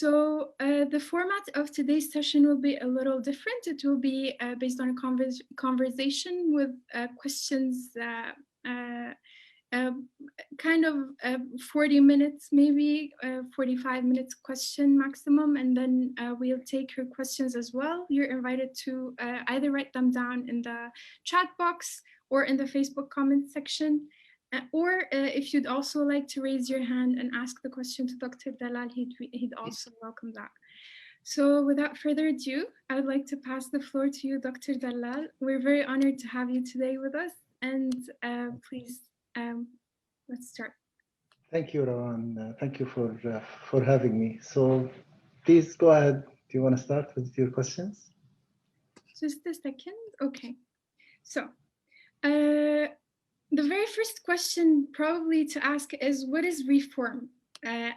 The format of today's session will be a little different. It will be based on a conversation with questions, kind of 40 minutes, maybe 45 minutes question maximum, and then we'll take your questions as well. You're invited to either write them down in the chat box or in the Facebook comment section. Or if you'd also like to raise your hand and ask the question to Dr. Dallal, he'd also welcome that. So without further ado, I would like to pass the floor to you, Dr. Dallal. We're very honored to have you today with us. And please, let's start. Thank you, Rawan. Thank you for having me. So please go ahead. Do you want to start with your questions? Just a second. Okay. So the very first question probably to ask is, what is reform?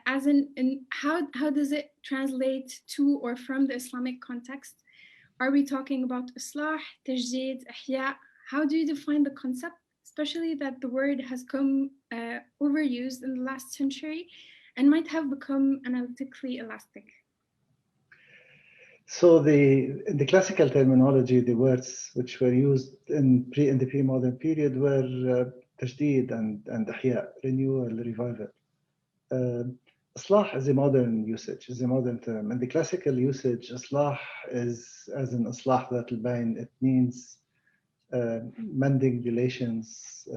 As in how does it translate to or from the Islamic context? Are we talking about islah, tajdeed, ihya? How do you define the concept, especially that the word has come overused in the last century and might have become analytically elastic? So in the classical terminology, the words which were used in the pre-modern period were tajdeed and ihya, renewal, revival. Islah is a modern usage, is a modern term. In the classical usage, islah is as in islah that al-bayn. It means mending relations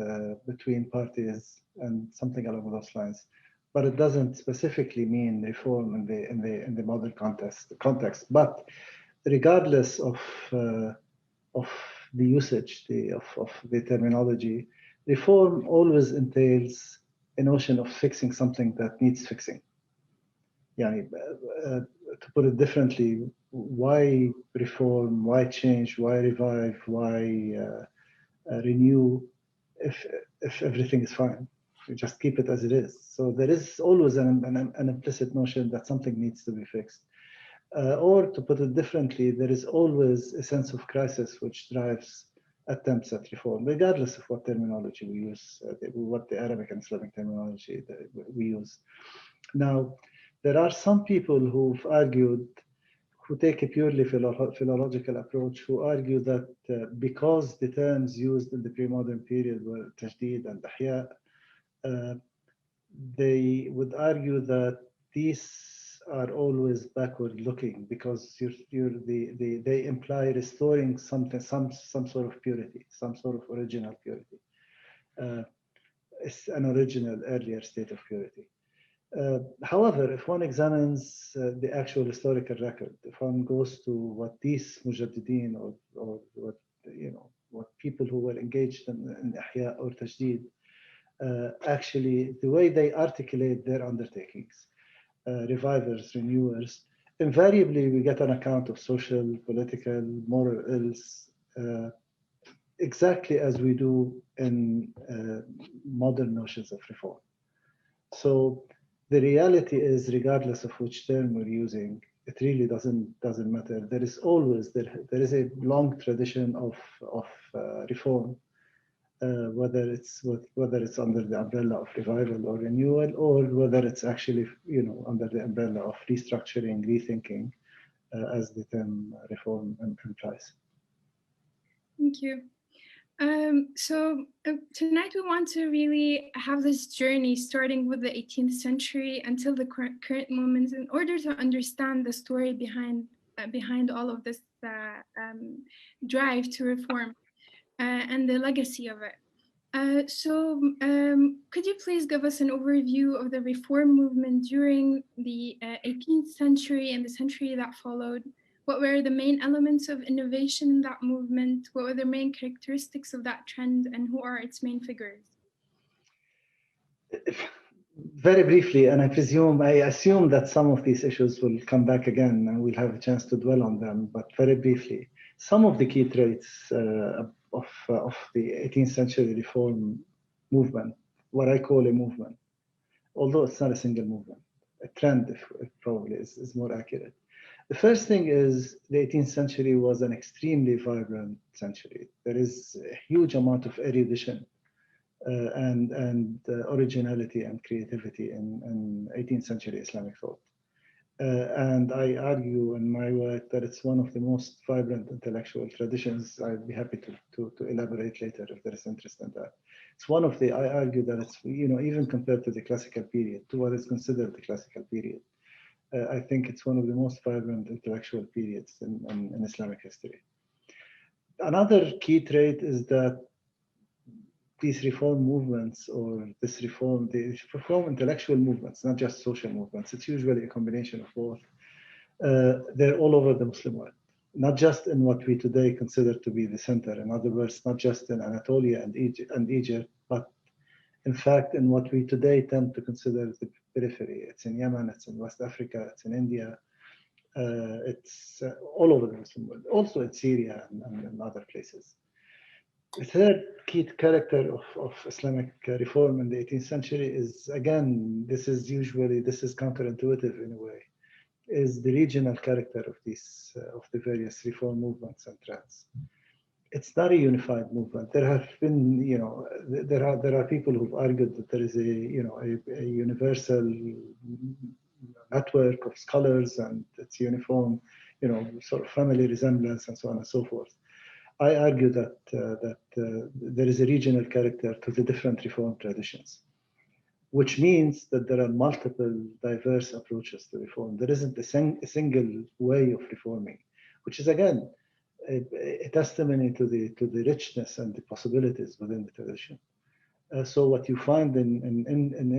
between parties and something along those lines. But it doesn't specifically mean reform in the modern context. But regardless of the usage of the terminology, reform always entails a notion of fixing something that needs fixing. Yani, to put it differently, why reform? Why change? Why revive? Why renew if everything is fine? You just keep it as it is. So there is always an implicit notion that something needs to be fixed. Or to put it differently, there is always a sense of crisis which drives attempts at reform, regardless of what terminology we use, what the Arabic and Islamic terminology that we use. Now, there are some people who've argued, who take a purely philological approach, who argue that because the terms used in the pre-modern period were tajdeed and ihya, they would argue that these are always backward-looking because they imply restoring something, some sort of purity, some sort of original purity, it's an original earlier state of purity. However, if one examines the actual historical record, if one goes to what these mujaddideen or what people who were engaged in ihya or tajdeed, actually, the way they articulate their undertakings, revivers, renewers, invariably we get an account of social, political, moral ills, exactly as we do in modern notions of reform. So the reality is, regardless of which term we're using, it really doesn't matter. There is always there is a long tradition of reform. Whether it's under the umbrella of revival or renewal, or whether it's actually under the umbrella of restructuring, rethinking, as the term reform implies. Thank you. So tonight we want to really have this journey starting with the 18th century until the current moment, in order to understand the story behind all of this drive to reform. And the legacy of it. Could you please give us an overview of the reform movement during the 18th century and the century that followed? What were the main elements of innovation in that movement? What were the main characteristics of that trend, and who are its main figures? Very briefly, and I assume that some of these issues will come back again and we'll have a chance to dwell on them, but very briefly, some of the key traits of the 18th century reform movement, what I call a movement, although it's not a single movement, a trend, if probably is more accurate. The first thing is the 18th century was an extremely vibrant century. There is a huge amount of erudition and originality and creativity in 18th century Islamic thought. And I argue in my work that it's one of the most vibrant intellectual traditions. I'd be happy to elaborate later if there is interest in that. It's one of the, I argue that it's, even compared to the classical period, to what is considered the classical period, I think it's one of the most vibrant intellectual periods in Islamic history. Another key trait is that these reform movements or the reform intellectual movements, not just social movements, it's usually a combination of both. They're all over the Muslim world, not just in what we today consider to be the center. In other words, not just in Anatolia and Egypt, but in fact, in what we today tend to consider the periphery. It's in Yemen, it's in West Africa, it's in India, it's all over the Muslim world, also in Syria and other places. The third key character of Islamic reform in the 18th century is, again, this is counterintuitive in a way, is the regional character of these of the various reform movements and trends. It's not a unified movement. There have been, there are people who've argued that there is a universal network of scholars and it's uniform, sort of family resemblance and so on and so forth. I argue that there is a regional character to the different reform traditions, which means that there are multiple diverse approaches to reform. There isn't a single way of reforming, which is again a testimony to the richness and the possibilities within the tradition. So what you find in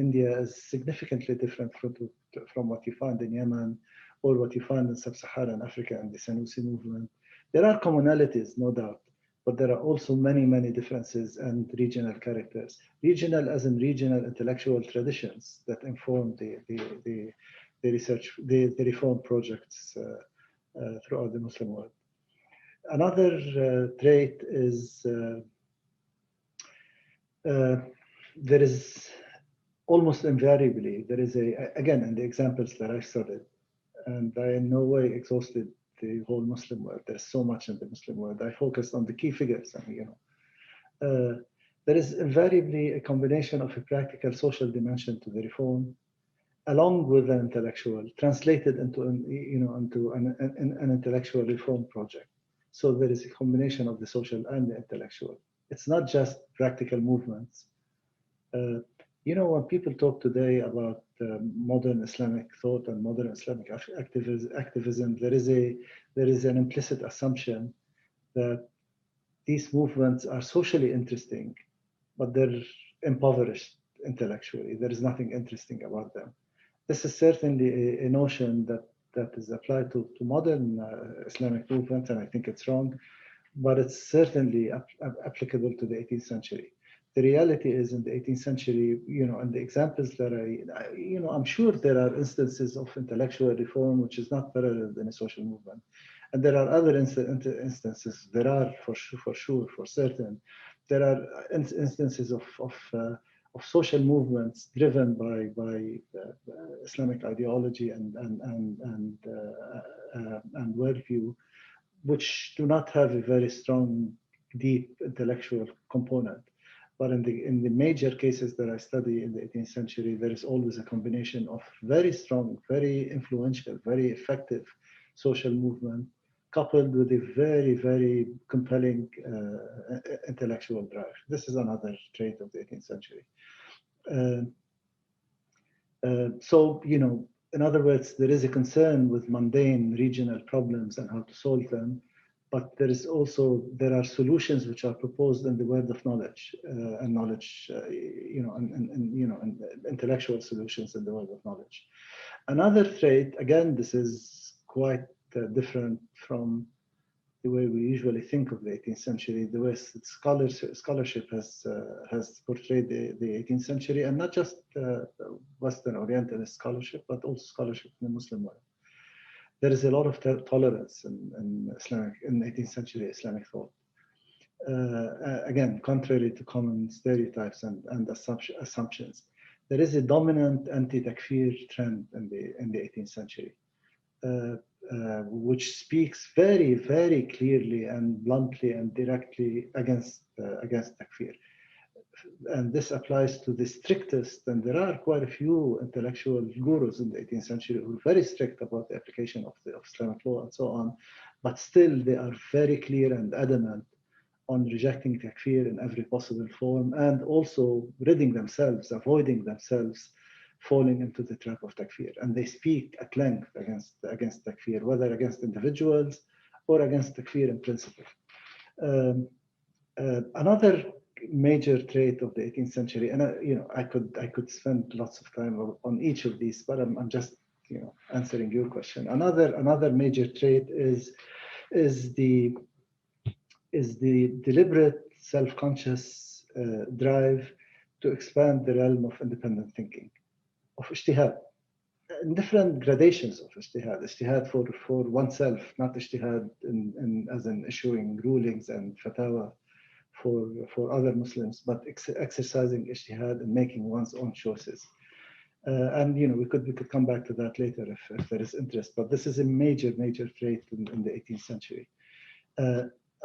India is significantly different from what you find in Yemen or what you find in sub-Saharan Africa and the Sanusi movement. There are commonalities, no doubt, but there are also many, many differences and regional characters. Regional as in regional intellectual traditions that inform the research, the reform projects throughout the Muslim world. Another trait is there is almost invariably, there is again, in the examples that I studied, and I in no way exhausted the whole Muslim world. There's so much in the Muslim world. I focused on the key figures, there is invariably a combination of a practical social dimension to the reform, along with an intellectual, translated into an intellectual reform project. So there is a combination of the social and the intellectual. It's not just practical movements. When people talk today about modern Islamic thought and modern Islamic activism, there is an implicit assumption that these movements are socially interesting, but they're impoverished intellectually. There is nothing interesting about them. This is certainly a notion that is applied to modern Islamic movements, and I think it's wrong, but it's certainly applicable to the 18th century. The reality is in the 18th century, and the examples that I'm sure there are instances of intellectual reform which is not paralleled in a social movement. And there are other instances, there are for sure, for certain, there are instances of social movements driven by Islamic ideology and worldview, which do not have a very strong, deep intellectual component. But in the major cases that I study in the 18th century, there is always a combination of very strong, very influential, very effective social movement, coupled with a very, very compelling intellectual drive. This is another trait of the 18th century. So, in other words, there is a concern with mundane regional problems and how to solve them. But there are solutions which are proposed in the world of knowledge and knowledge, and intellectual solutions in the world of knowledge. Another trait, again, this is quite different from the way we usually think of the 18th century, the way scholarship has portrayed the 18th century, and not just Western Orientalist scholarship, but also scholarship in the Muslim world. There is a lot of tolerance in 18th century Islamic thought. Again, contrary to common stereotypes and assumptions, there is a dominant anti-takfir trend in the 18th century, which speaks very, very clearly and bluntly and directly against takfir. and this applies to the strictest, and there are quite a few intellectual gurus in the 18th century who are very strict about the application of Islamic law and so on, but still they are very clear and adamant on rejecting takfir in every possible form, and also ridding themselves, avoiding themselves falling into the trap of takfir. And they speak at length against takfir, whether against individuals or against takfir in principle. Another major trait of the 18th century, and I could spend lots of time on each of these, but I'm just answering your question. Another major trait is the deliberate, self-conscious drive to expand the realm of independent thinking, of ijtihad, different gradations of ijtihad for oneself, not ijtihad as in issuing rulings and fatwa for other Muslims, but exercising ijtihad and making one's own choices. And we could come back to that later if there is interest, but this is a major trait in the 18th century.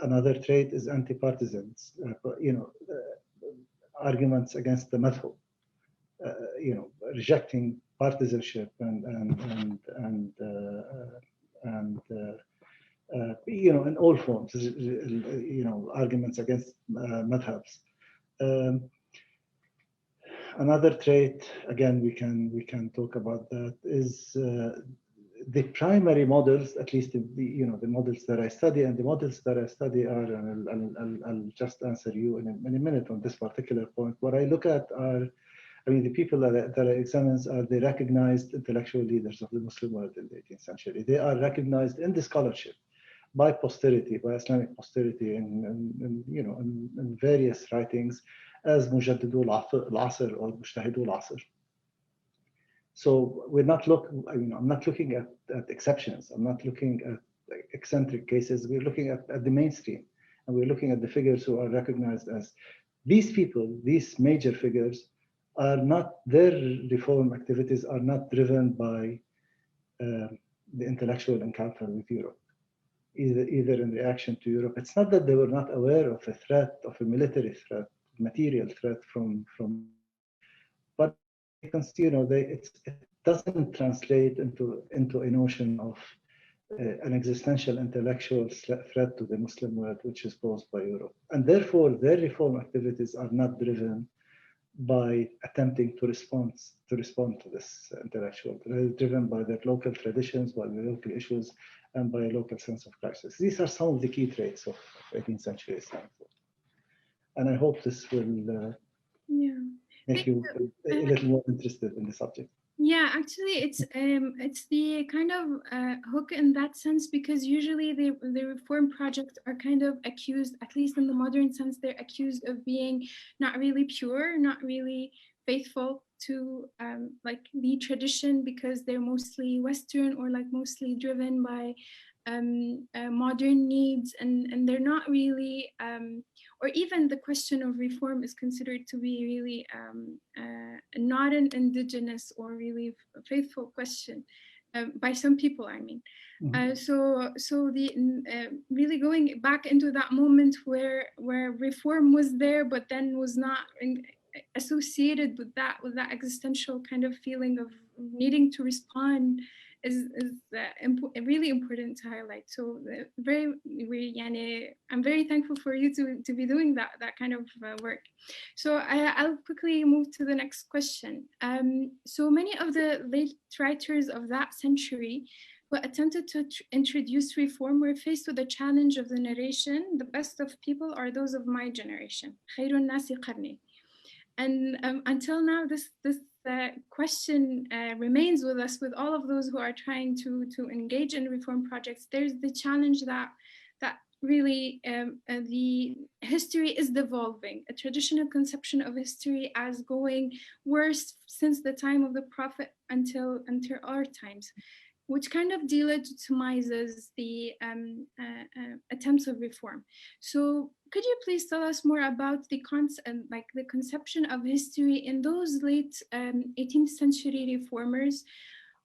Another trait is anti-partisans, arguments against the madhab, rejecting partisanship and in all forms, arguments against madhabs. Another trait, again, we can talk about that, is the primary models, at least the models that I study, and the models that I study are, and I'll just answer you in a minute on this particular point. What I look at are, the people that I examine are the recognized intellectual leaders of the Muslim world in the 18th century. They are recognized in the scholarship by posterity, by Islamic posterity, in various writings as Mujaddidu al-Asr or Mujtahidu al-Asr. So I'm not looking at exceptions. I'm not looking at eccentric cases. We're looking at the mainstream, and we're looking at the figures who are recognized as these people. These major figures are not, their reform activities are not driven by the intellectual encounter with Europe, either in reaction to Europe. It's not that they were not aware of a threat, of a military threat, material threat from, but it doesn't translate into a notion of an existential intellectual threat to the Muslim world, which is posed by Europe. And therefore, their reform activities are not driven by attempting to respond to this intellectual. They're driven by their local traditions, by the local issues, and by a local sense of crisis. These are some of the key traits of 18th century Islam. And I hope this will make you a little more interested in the subject. Yeah, actually, it's the kind of hook in that sense, because usually the reform projects are kind of accused, at least in the modern sense, they're accused of being not really pure, not really faithful to like the tradition, because they're mostly Western or like mostly driven by modern needs, and they're not really, or even the question of reform is considered to be really not an indigenous or really faithful question by some people, I mean. So the really going back into that moment where reform was there, but then was not associated with that existential kind of feeling of needing to respond is really important to highlight. So I'm very thankful for you to be doing that kind of work. So I'll quickly move to the next question. So many of the late writers of that century who attempted to introduce reform were faced with the challenge of the narration, the best of people are those of my generation. خير الناس قرني. And until now, this question remains with us, with all of those who are trying to engage in reform projects. There's the challenge that really the history is devolving, a traditional conception of history as going worse since the time of the Prophet until our times, which kind of delegitimizes the attempts of reform. So could you please tell us more about the conception of history in those late 18th century reformers?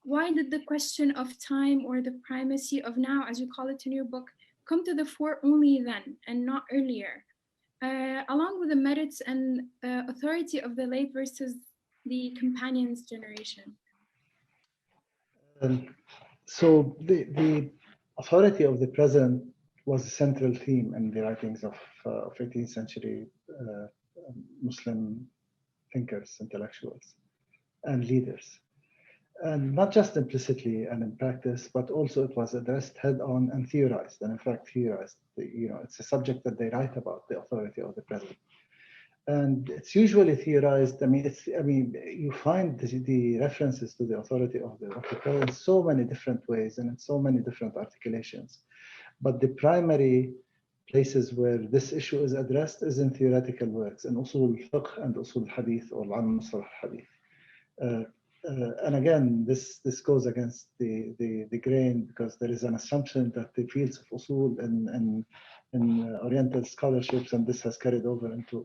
Why did the question of time, or the primacy of now, as you call it in your book, come to the fore only then and not earlier? along with the merits and authority of the late versus the companions generation. So the authority of the present was a central theme in the writings of 18th century Muslim thinkers, intellectuals, and leaders. And not just implicitly and in practice, but also it was addressed head-on and theorized. And in fact, theorized, it's a subject that they write about, the authority of the present. And it's usually theorized. You find the references to the authority of the present in so many different ways and in so many different articulations. But the primary places where this issue is addressed is in theoretical works, in usul al-fiqh and usul al-hadith or al-mustalah al-hadith. And again, this goes against the grain, because there is an assumption that the fields of usul in Oriental scholarships, and this has carried over into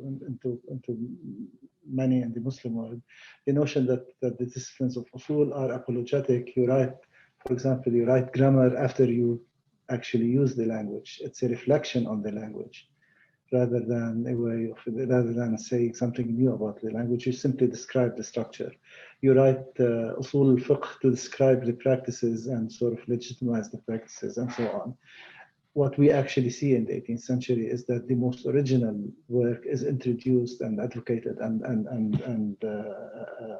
many in the Muslim world, the notion that the disciplines of usul are apologetic. You write, for example, you write grammar after you actually use the language. It's a reflection on the language, rather than saying something new about the language. You simply describe the structure. You write usul al-fiqh to describe the practices and sort of legitimize the practices and so on. What we actually see in the 18th century is that the most original work is introduced and advocated and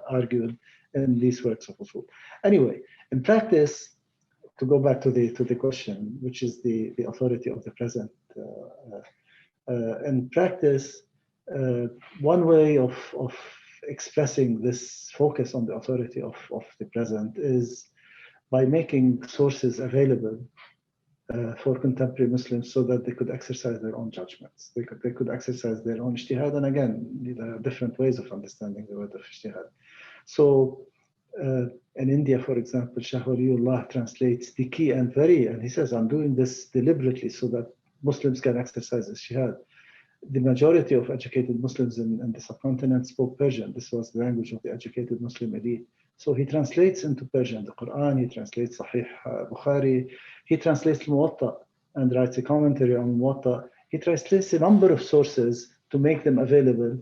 argued in these works of usul. Anyway, in practice, to go back to the question, which is the authority of the present. In practice, one way of expressing this focus on the authority of the present is by making sources available for contemporary Muslims so that they could exercise their own judgments. They could exercise their own ijtihad. And again, there are different ways of understanding the word of ijtihad. So in India, for example, Shah Waliullah translates the key and he says, I'm doing this deliberately so that Muslims can exercise ijtihad. The majority of educated Muslims in the subcontinent spoke Persian. This was the language of the educated Muslim elite. So he translates into Persian the Quran, he translates Sahih Bukhari, he translates Muwatta and writes a commentary on Muwatta. He translates a number of sources to make them available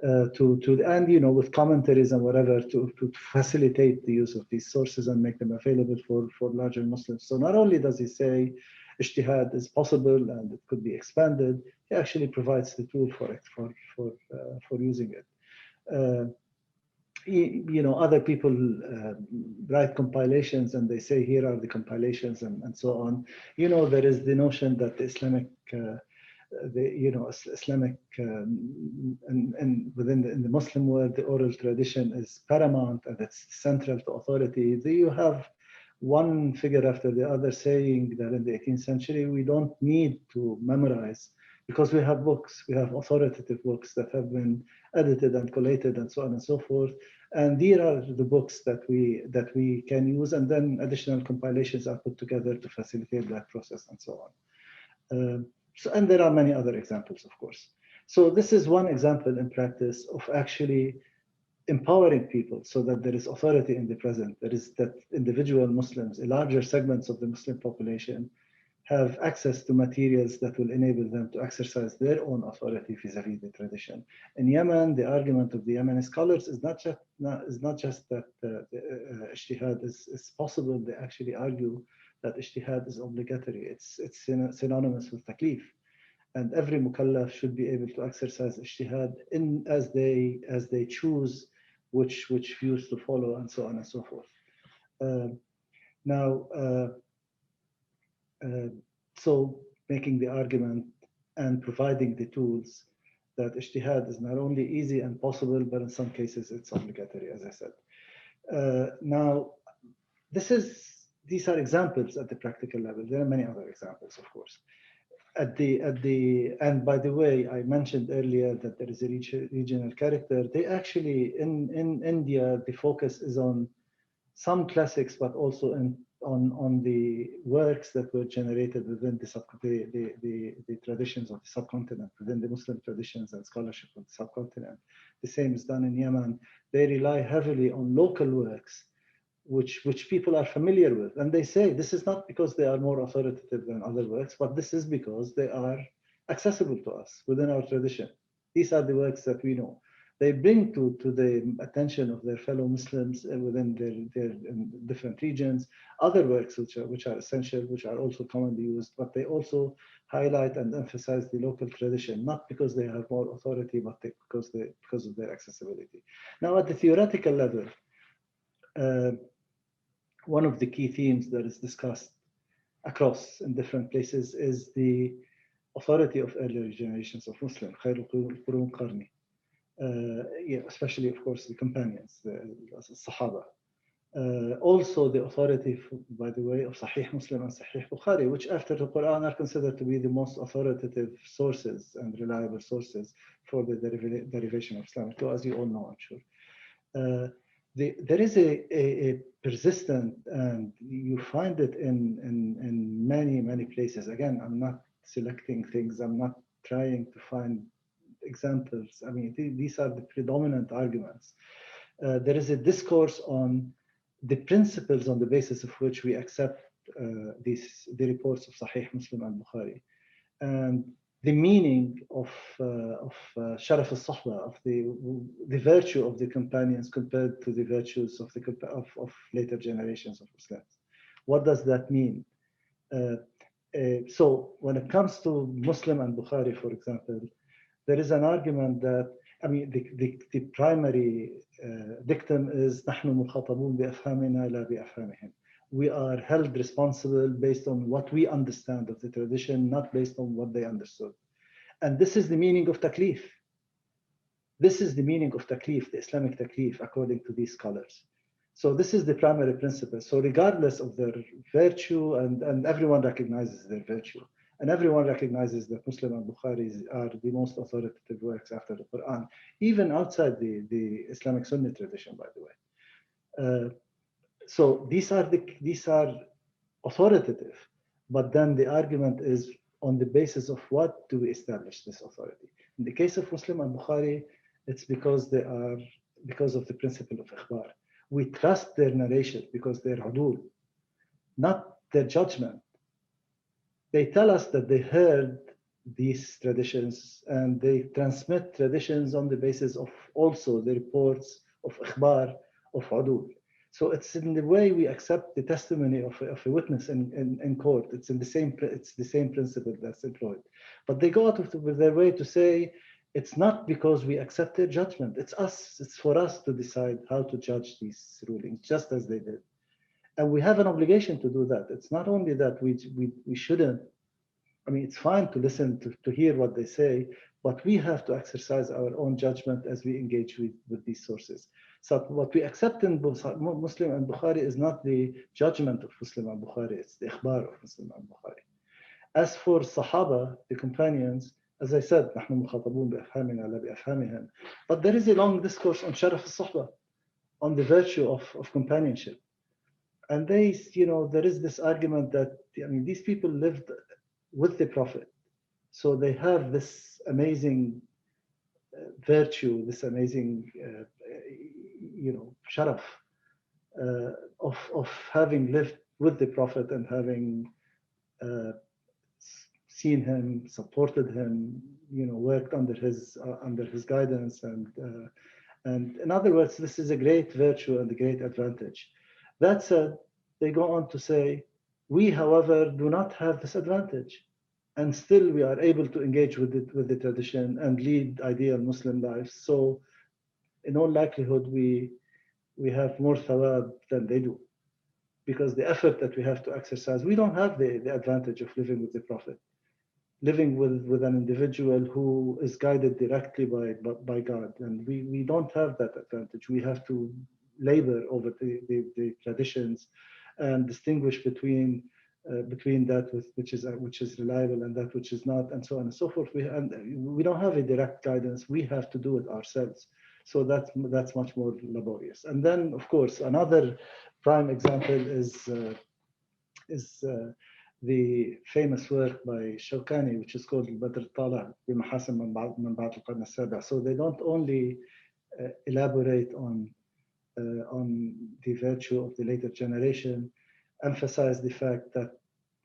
and with commentaries and whatever to facilitate the use of these sources and make them available for larger Muslims. So not only does he say ijtihad is possible and it could be expanded, he actually provides the tool for it, for using it. Other people write compilations and they say, here are the compilations and so on. There is the notion that the Islamic, in the Muslim world, the oral tradition is paramount and it's central to authority. You have one figure after the other saying that in the 18th century, we don't need to memorize because we have books, we have authoritative books that have been edited and collated and so on and so forth. And these are the books that we can use, and then additional compilations are put together to facilitate that process and so on. And there are many other examples, of course. So this is one example in practice of actually empowering people so that there is authority in the present. That is that individual Muslims, larger segments of the Muslim population, have access to materials that will enable them to exercise their own authority vis-a-vis the tradition. In Yemen, the argument of the Yemeni scholars is not just that ijtihad is possible. They actually argue that ijtihad is obligatory. It's synonymous with taklif. And every mukallaf should be able to exercise ijtihad as they choose which views to follow and so on and so forth. So making the argument and providing the tools that ijtihad is not only easy and possible, but in some cases it's obligatory, as I said. Now, these are examples at the practical level. There are many other examples, of course. And by the way, I mentioned earlier that there is a regional character. They actually, in India, the focus is on some classics, but also on the works that were generated within the traditions of the subcontinent, within the Muslim traditions and scholarship of the subcontinent. The same is done in Yemen. They rely heavily on local works, which people are familiar with. And they say this is not because they are more authoritative than other works, but this is because they are accessible to us within our tradition. These are the works that we know. They bring to the attention of their fellow Muslims within their different regions other works which are essential, which are also commonly used, but they also highlight and emphasize the local tradition, not because they have more authority, but because of their accessibility. Now, at the theoretical level, one of the key themes that is discussed across in different places is the authority of earlier generations of Muslims, خير القرون قرني. Especially, of course, the companions, the Sahaba. Also, the authority, by the way, of Sahih Muslim and Sahih Bukhari, which after the Quran are considered to be the most authoritative sources and reliable sources for the derivation of Islamic law, as you all know, I'm sure. There is a persistent, and you find it in many places. Again, I'm not selecting things. I'm not trying to find examples. I mean, these are the predominant arguments. There is a discourse on the principles on the basis of which we accept the reports of Sahih Muslim and Bukhari, and the meaning of Sharaf al-Sahba, of the virtue of the companions compared to the virtues of later generations of Muslims. What does that mean? So when it comes to Muslim and Bukhari, for example, there is an argument that, I mean, the primary dictum is نحن مخاطبون بأفهامنا لا بأفهامهم. We are held responsible based on what we understand of the tradition, not based on what they understood. And this is the meaning of taklif. This is the meaning of taklif, the Islamic taklif, according to these scholars. So this is the primary principle. So regardless of their virtue, and everyone recognizes their virtue, and everyone recognizes that Muslim and Bukhari are the most authoritative works after the Quran, even outside the Islamic Sunni tradition, by the way. So these are authoritative, but then the argument is on the basis of what do we establish this authority? In the case of Muslim and Bukhari, it's because of the principle of ikhbar. We trust their narration because they're udul, not their judgment. They tell us that they heard these traditions and they transmit traditions on the basis of also the reports of ikhbar, of udul. So it's in the way we accept the testimony of a witness in court. It's the same principle that's employed. But they go out of their way to say it's not because we accept their judgment. It's for us to decide how to judge these rulings, just as they did. And we have an obligation to do that. It's not only that we shouldn't. I mean, it's fine to listen to hear what they say, but we have to exercise our own judgment as we engage with these sources. So what we accept in Muslim and Bukhari is not the judgment of Muslim and Bukhari, it's the ikhbar of Muslim and Bukhari. As for Sahaba, the companions, as I said, نحن مخاطبون بأفهامنا لا بأفهامهم. But there is a long discourse on Sharaf al-Sahba, on the virtue of companionship. And there is this argument that, I mean, these people lived with the Prophet. So they have this amazing virtue, this amazing, sharaf of having lived with the Prophet and having seen him, supported him, worked under his guidance, and in other words, this is a great virtue and a great advantage. That said, they go on to say, we, however, do not have this advantage. And still we are able to engage with the tradition and lead ideal Muslim lives. So in all likelihood, we have more thawab than they do. Because the effort that we have to exercise, we don't have the advantage of living with the Prophet. Living with an individual who is guided directly by God. And we don't have that advantage. We have to labor over the traditions and distinguish between that which is reliable and that which is not, and so on and so forth. We don't have a direct guidance. We have to do it ourselves. So that's much more laborious. And then, of course, another prime example is the famous work by Shawkani, which is called Badr Tala بمحاسن من بعد القرن السابع. So they don't only elaborate on the virtue of the later generation, emphasize the fact that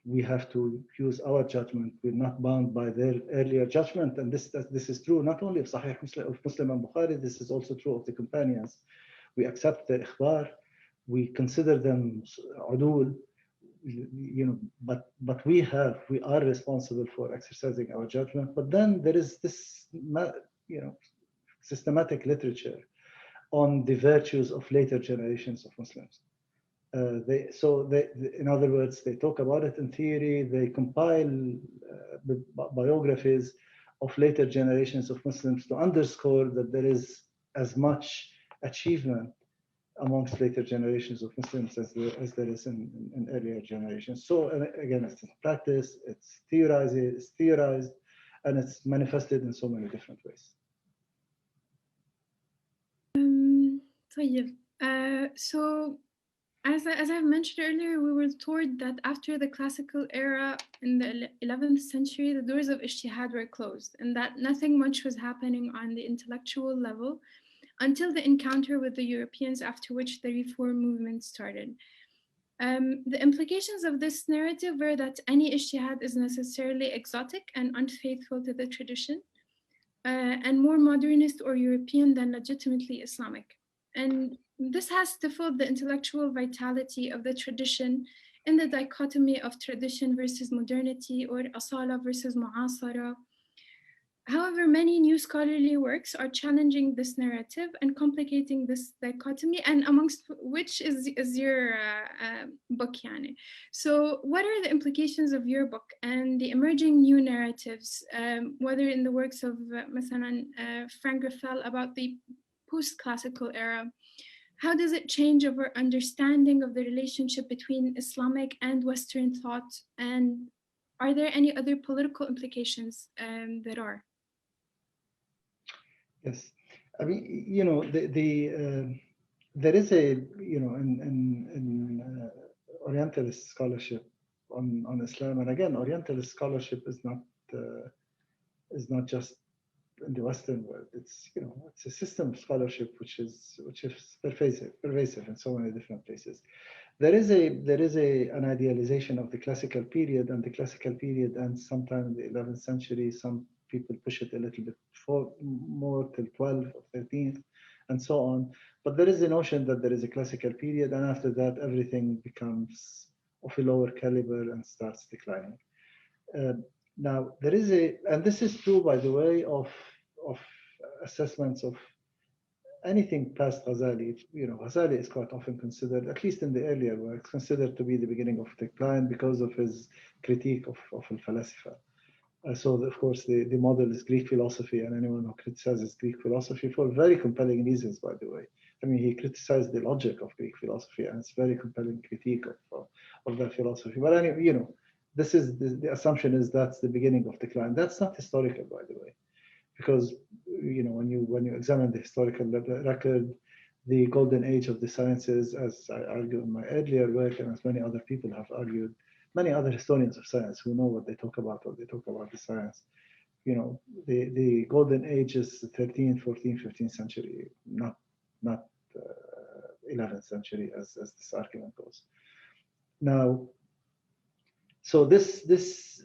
we have to use our judgment. We're not bound by their earlier judgment. And this is true not only of Sahih Muslim, of Muslim and Bukhari, this is also true of the companions. We accept their ikhbar, we consider them udul, but we are responsible for exercising our judgment. But then there is this, systematic literature on the virtues of later generations of Muslims. In other words, they talk about it in theory, they compile biographies of later generations of Muslims to underscore that there is as much achievement amongst later generations of Muslims as there is in earlier generations. So again, it's in practice, it's theorized, and it's manifested in so many different ways. So as I've mentioned earlier, we were told that after the classical era in the 11th century, the doors of ijtihad were closed, and that nothing much was happening on the intellectual level until the encounter with the Europeans, after which the reform movement started. The implications of this narrative were that any ijtihad is necessarily exotic and unfaithful to the tradition, and more modernist or European than legitimately Islamic. And this has stifled the intellectual vitality of the tradition in the dichotomy of tradition versus modernity, or asala versus mu'asara. However, many new scholarly works are challenging this narrative and complicating this dichotomy, and amongst which is your book, Yani. So what are the implications of your book and the emerging new narratives, whether in the works of Frank Greffel about the post-classical era? How does it change our understanding of the relationship between Islamic and Western thought? And are there any other political implications that are? Yes, I mean, there is a, in Orientalist scholarship on Islam, and again, Orientalist scholarship is not just in the Western world. It's it's a system of scholarship which is pervasive in so many different places. There is an idealization of the classical period, and the classical period ends sometime in the 11th century. Some people push it a little bit more till 12th or 13th, and so on. But there is a notion that there is a classical period, and after that, everything becomes of a lower caliber and starts declining. Now, there is and this is true, by the way, of assessments of anything past Ghazali. Ghazali is quite often considered, at least in the earlier works, considered to be the beginning of decline because of his critique of al-falasifa. So, of course, the model is Greek philosophy, and anyone who criticizes Greek philosophy for very compelling reasons, by the way. I mean, he criticized the logic of Greek philosophy, and it's very compelling critique of that philosophy. But anyway, this is the assumption is that's the beginning of decline. That's not historical, by the way, because when you examine the historical record, the golden age of the sciences, as I argue in my earlier work, and as many other people have argued, many other historians of science who know what they talk about when they talk about the science, the golden age is the 13th, 14th, 15th century, not 11th century, as this argument goes. Now, so this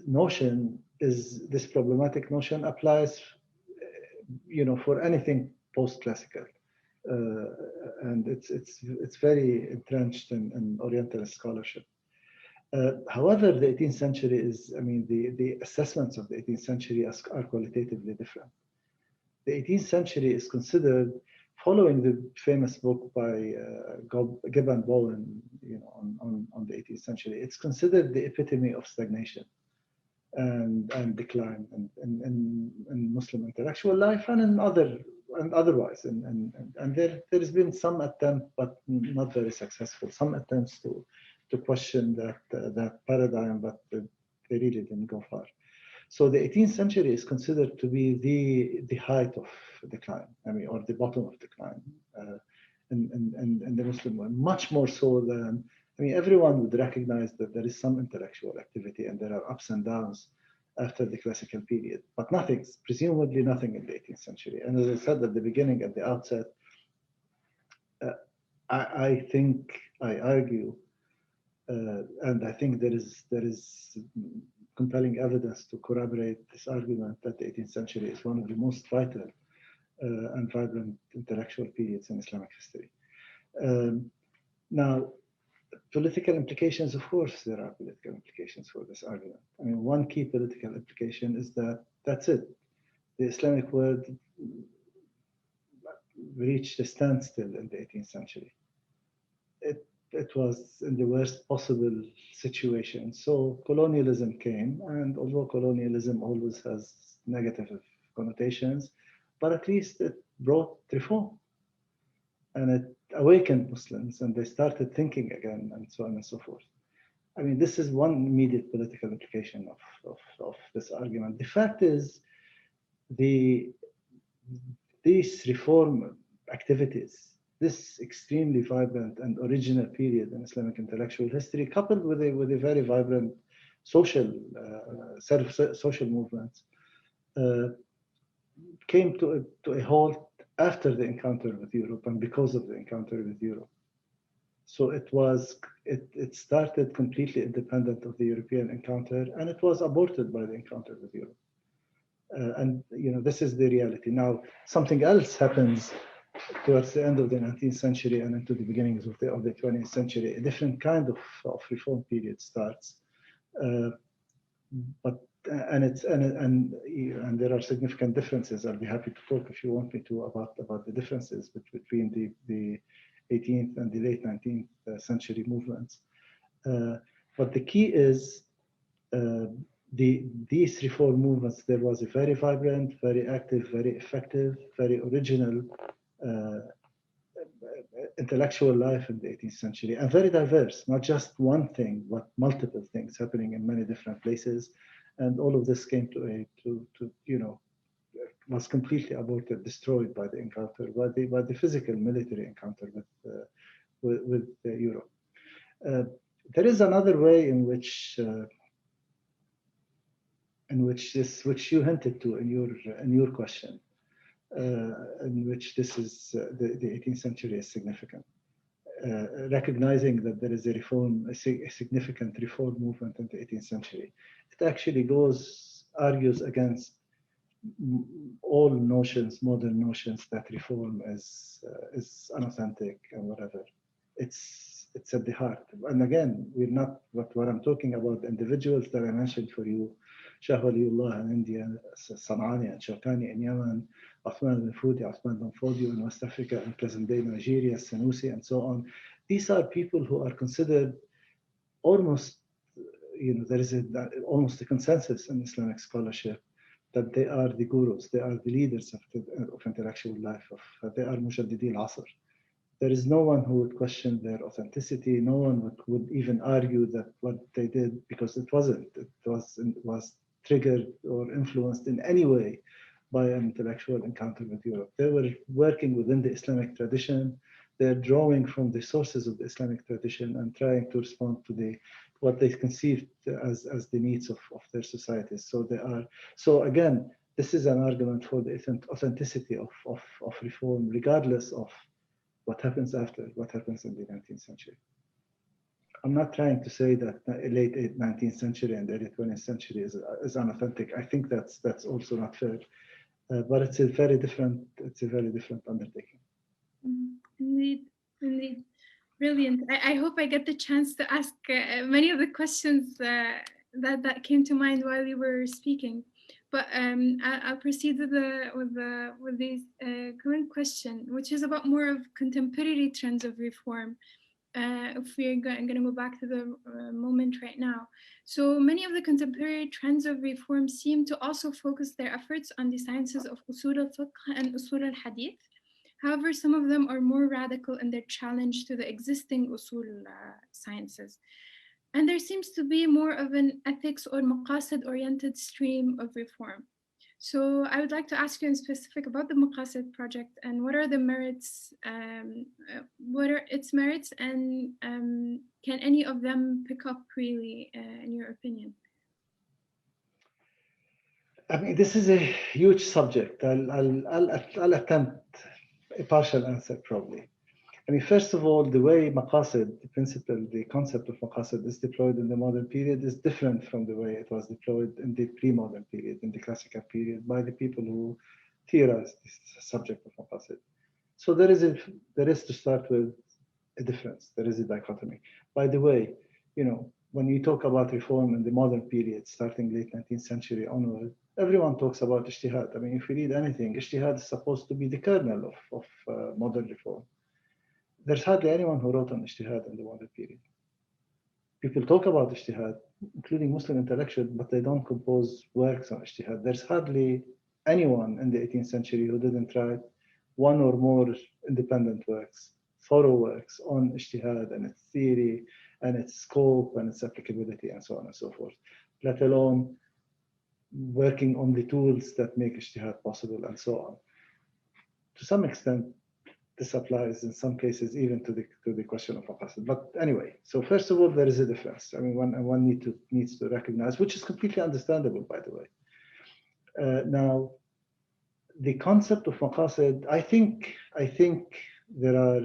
notion this problematic notion applies, for anything post-classical, and it's very entrenched in Orientalist scholarship. However, the 18th century the assessments of the 18th century are qualitatively different. The 18th century is considered, following the famous book by Gibbon Bowen, on the 18th century, it's considered the epitome of stagnation and decline in Muslim intellectual life and otherwise. And there has been some attempt, but not very successful, some attempts to question that paradigm, but they really didn't go far. So the 18th century is considered to be the height of decline, or the bottom of decline in the Muslim world, much more so than, everyone would recognize that there is some intellectual activity and there are ups and downs after the classical period, but presumably nothing in the 18th century. And as I said at the beginning, at the outset, I argue And I think there is compelling evidence to corroborate this argument that the 18th century is one of the most vital and vibrant intellectual periods in Islamic history. Now, political implications, of course, there are political implications for this argument. I mean, one key political implication is that that's it. The Islamic world reached a standstill in the 18th century. It was in the worst possible situation. So colonialism came, and although colonialism always has negative connotations, but at least it brought reform. And it awakened Muslims, and they started thinking again, and so on and so forth. I mean, this is one immediate political implication of this argument. The fact is, these reform activities, this extremely vibrant and original period in Islamic intellectual history, coupled with a very vibrant social set of social movements, came to a halt after the encounter with Europe and because of the encounter with Europe. So it started completely independent of the European encounter, and it was aborted by the encounter with Europe. And this is the reality. Now, something else happens towards the end of the 19th century and into the beginnings of the 20th century. A different kind of reform period starts, and there are significant differences. I'll be happy to talk if you want me to about the differences between the 18th and the late 19th century movements. But the key is these reform movements. There was a very vibrant, very active, very effective, very original intellectual life in the 18th century, and very diverse, not just one thing, but multiple things happening in many different places. And all of this came was completely aborted, destroyed by the encounter, by the physical military encounter with Europe. There is another way in which you hinted to in your question, in which this is the 18th century is significant. Recognizing that there is a significant reform movement in the 18th century, it actually argues against all notions, modern notions, that reform is unauthentic and whatever. It's at the heart. And again, we're not what I'm talking about. The individuals that I mentioned for you, Shah Waliullah in India, Sanani and Shawkani in Yemen, Uthman al-Fudi, Uthman al-Fudi in West Africa, and present-day Nigeria, Sanusi, and so on. These are people who are considered almost, there is almost a consensus in Islamic scholarship that they are the gurus, they are the leaders of intellectual life, they are Mujaddidi al-Asr. There is no one who would question their authenticity. No one would even argue that what they did, because it wasn't. It was triggered or influenced in any way by an intellectual encounter with Europe. They were working within the Islamic tradition. They're drawing from the sources of the Islamic tradition and trying to respond to what they conceived as the needs of their societies. So again, this is an argument for the authenticity of reform, regardless of what happens after, what happens in the 19th century. I'm not trying to say that late 19th century and early 20th century is unauthentic. I think that's also not fair, but it's a very different undertaking. Indeed, brilliant. I hope I get the chance to ask many of the questions that came to mind while you were speaking. But I'll proceed with this current question, which is about more of contemporary trends of reform. If we're going to go back to the moment right now. So many of the contemporary trends of reform seem to also focus their efforts on the sciences of usul al-fiqh and usul al-hadith. However, some of them are more radical in their challenge to the existing usul sciences. And there seems to be more of an ethics or maqasid-oriented stream of reform. So I would like to ask you in specific about the Maqasid project and what are the merits, what are its merits, and can any of them pick up really, in your opinion? I mean, this is a huge subject. I'll attempt a partial answer probably. I mean, first of all, the way maqasid, the principle, the concept of maqasid is deployed in the modern period is different from the way it was deployed in the pre-modern period, in the classical period, by the people who theorized this subject of maqasid. So there is to start with a difference. There is a dichotomy. By the way, you know, when you talk about reform in the modern period, starting late 19th century onward, everyone talks about ijtihad. I mean, if you read anything, ijtihad is supposed to be the kernel of modern reform. There's hardly anyone who wrote on ijtihad in the modern period. People talk about ijtihad, including Muslim intellectuals, but they don't compose works on ijtihad. There's hardly anyone in the 18th century who didn't write one or more independent works, thorough works on ijtihad and its theory and its scope and its applicability and so on and so forth, let alone working on the tools that make ijtihad possible and so on. To some extent, this applies in some cases even to the question of maqasid. But anyway, so first of all, there is a difference. I mean, one needs to recognize, which is completely understandable, by the way. Now, the concept of maqasid, I think there are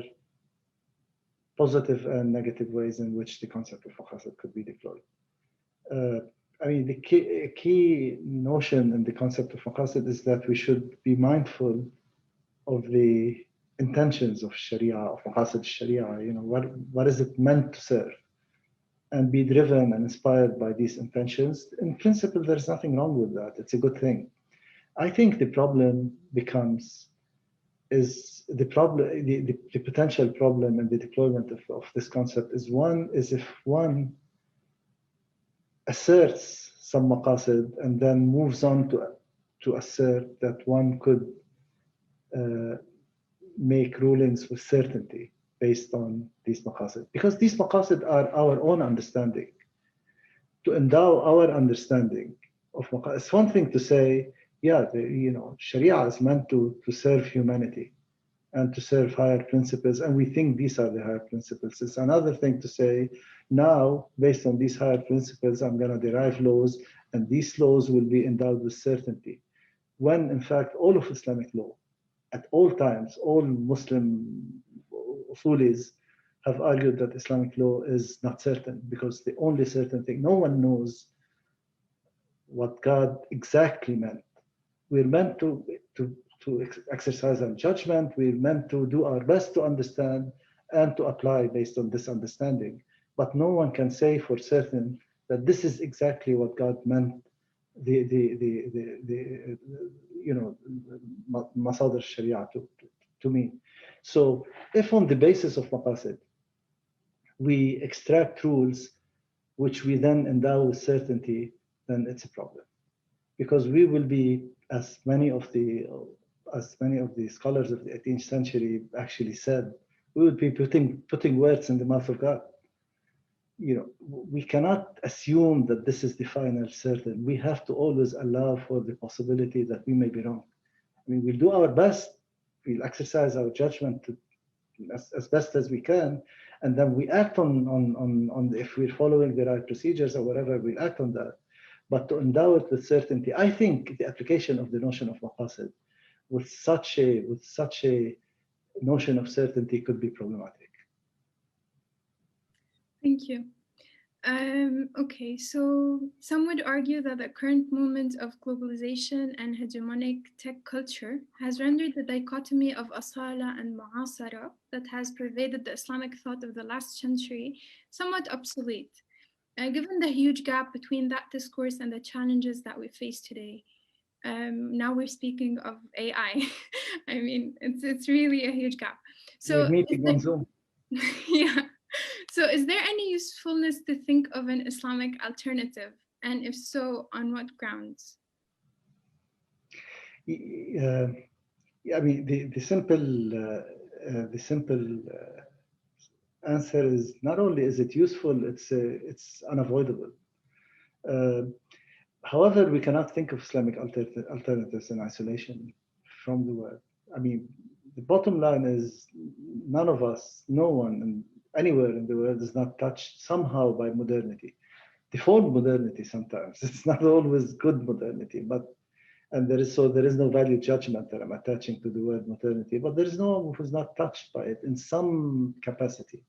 positive and negative ways in which the concept of maqasid could be deployed. I mean, the key notion in the concept of maqasid is that we should be mindful of the intentions of Sharia, of maqasid Sharia, you know, what is it meant to serve, and be driven and inspired by these intentions. In principle, there's nothing wrong with that. It's a good thing. I think the problem is the potential problem in the deployment of this concept is if one asserts some maqasid and then moves on to assert that one could make rulings with certainty based on these maqasid. Because these maqasid are our own understanding. To endow our understanding of maqasid, it's one thing to say, yeah, you know, Sharia is meant to serve humanity and to serve higher principles, and we think these are the higher principles. It's another thing to say, now, based on these higher principles, I'm going to derive laws, and these laws will be endowed with certainty. When, in fact, all of Islamic law, at all times, all Muslim usulis have argued that Islamic law is not certain, because the only certain thing, no one knows what God exactly meant. We're meant to exercise our judgment. We're meant to do our best to understand and to apply based on this understanding. But no one can say for certain that this is exactly what God meant you know, masadr sharia to mean. So if on the basis of maqasid, we extract rules which we then endow with certainty, then it's a problem. Because we will be, as many of the scholars of the 18th century actually said, we would be putting words in the mouth of God. You know, we cannot assume that this is the final certain. We have to always allow for the possibility that we may be wrong. I mean, we'll do our best. We'll exercise our judgment as best as we can, and then we act on if we're following the right procedures or whatever, we'll act on that. But to endow it with certainty, I think the application of the notion of maqasid with such a notion of certainty could be problematic. Thank you. Okay, so some would argue that the current moment of globalization and hegemonic tech culture has rendered the dichotomy of asala and mu'asara that has pervaded the Islamic thought of the last century somewhat obsolete. Given the huge gap between that discourse and the challenges that we face today, now we're speaking of AI. I mean, it's really a huge gap. So we're meeting on Zoom. Yeah. So is there any usefulness to think of an Islamic alternative? And if so, on what grounds? I mean, the simple answer is not only is it useful, it's unavoidable. However, we cannot think of Islamic alternatives in isolation from the world. I mean, the bottom line is none of us, no one anywhere in the world is not touched somehow by modernity. Default modernity sometimes. It's not always good modernity, but And there is no value judgment that I'm attaching to the word modernity, but there is no one who's not touched by it in some capacity.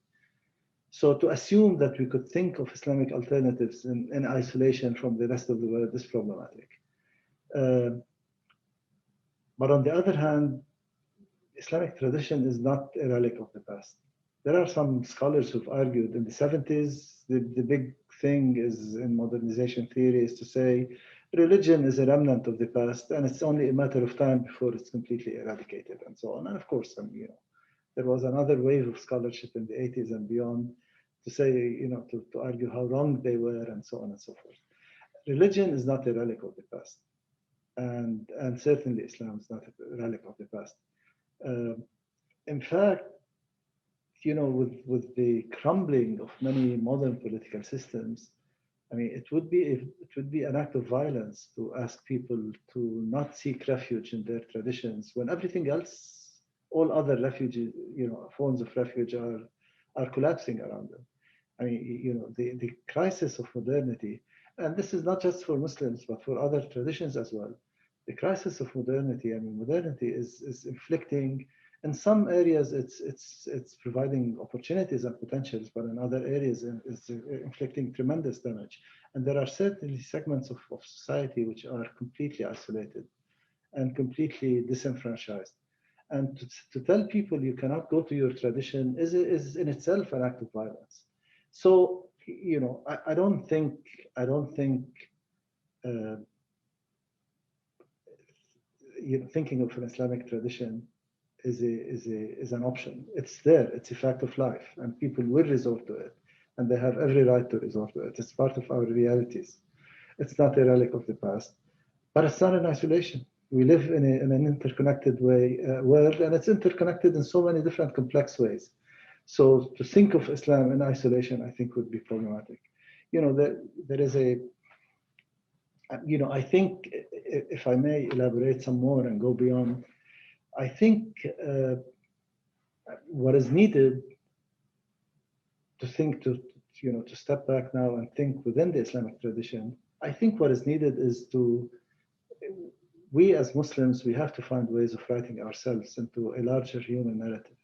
So to assume that we could think of Islamic alternatives in isolation from the rest of the world is problematic. But on the other hand, Islamic tradition is not a relic of the past. There are some scholars who've argued in the 70s, the big thing is in modernization theory is to say religion is a remnant of the past and it's only a matter of time before it's completely eradicated and so on. And of course, there was another wave of scholarship in the 80s and beyond to say, to argue how wrong they were and so on and so forth. Religion is not a relic of the past. And certainly Islam is not a relic of the past. In fact, with the crumbling of many modern political systems, I mean, it would be an act of violence to ask people to not seek refuge in their traditions when everything else, all other refuges, forms of refuge are collapsing around them. I mean, the crisis of modernity, and this is not just for Muslims, but for other traditions as well. The crisis of modernity, I mean, modernity is inflicting, in some areas, it's providing opportunities and potentials, but in other areas, it's inflicting tremendous damage. And there are certainly segments of society which are completely isolated and completely disenfranchised. And to tell people you cannot go to your tradition is in itself an act of violence. So, I don't think thinking of an Islamic tradition is an option. It's there. It's a fact of life, and people will resort to it, and they have every right to resort to it. It's part of our realities. It's not a relic of the past, but it's not in isolation. We live in an interconnected world, and it's interconnected in so many different complex ways. So to think of Islam in isolation, I think, would be problematic. There is I think, if I may elaborate some more and go beyond, I think what is needed to step back now and think within the Islamic tradition, I think what is needed is we as Muslims, we have to find ways of writing ourselves into a larger human narrative.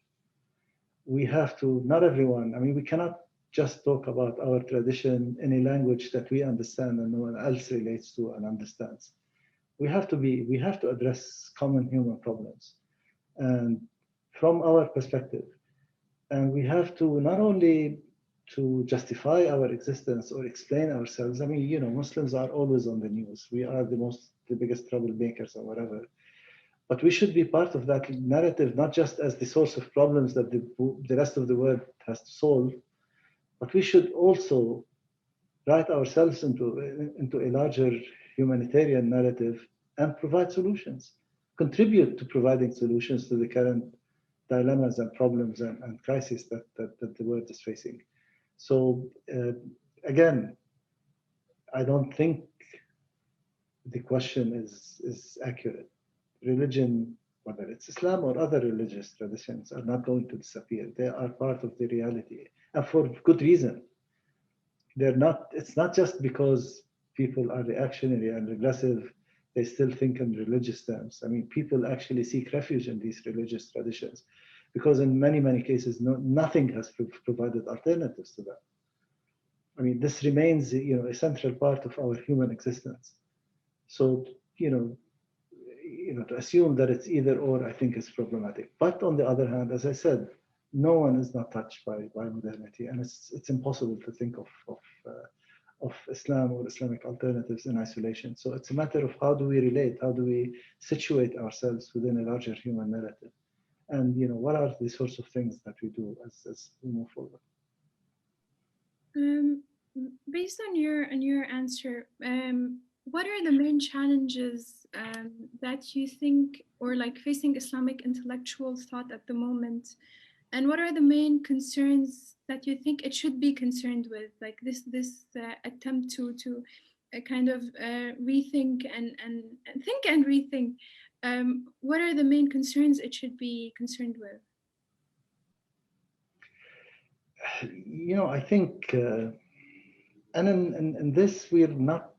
We have to, not everyone, I mean, we cannot just talk about our tradition in a language that we understand and no one else relates to and understands. We have to address common human problems, and from our perspective. And we have to not only to justify our existence or explain ourselves. I mean, Muslims are always on the news. We are the biggest troublemakers or whatever. But we should be part of that narrative, not just as the source of problems that the rest of the world has to solve, but we should also write ourselves into a larger humanitarian narrative and provide solutions, contribute to providing solutions to the current dilemmas and problems and crises that the world is facing. So again, I don't think the question is accurate. Religion, whether it's Islam or other religious traditions, are not going to disappear. They are part of the reality, and for good reason. It's not just because people are reactionary and regressive, they still think in religious terms. I mean, people actually seek refuge in these religious traditions because in many, many cases, nothing has provided alternatives to them. I mean, this remains, a central part of our human existence. So, to assume that it's either or, I think is problematic. But on the other hand, as I said, no one is not touched by modernity, and it's impossible to think of Islam or Islamic alternatives in isolation. So it's a matter of how do we relate, how do we situate ourselves within a larger human narrative, and what are the sorts of things that we do as we move forward. Based on your answer, what are the main challenges that you think, or like facing Islamic intellectual thought at the moment? And what are the main concerns that you think it should be concerned with, like this attempt to kind of rethink and think and rethink? What are the main concerns it should be concerned with? I think, and in this we're not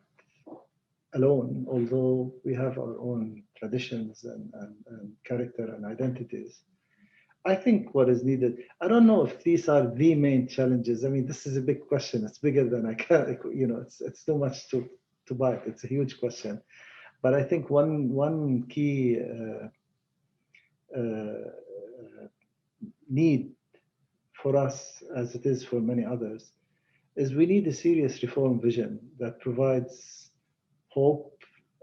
alone, although we have our own traditions and character and identities. I think what is needed, I don't know if these are the main challenges. I mean, this is a big question. It's bigger than I can, you know, it's too much to bite. It's a huge question. But I think one key need for us, as it is for many others, is we need a serious reform vision that provides hope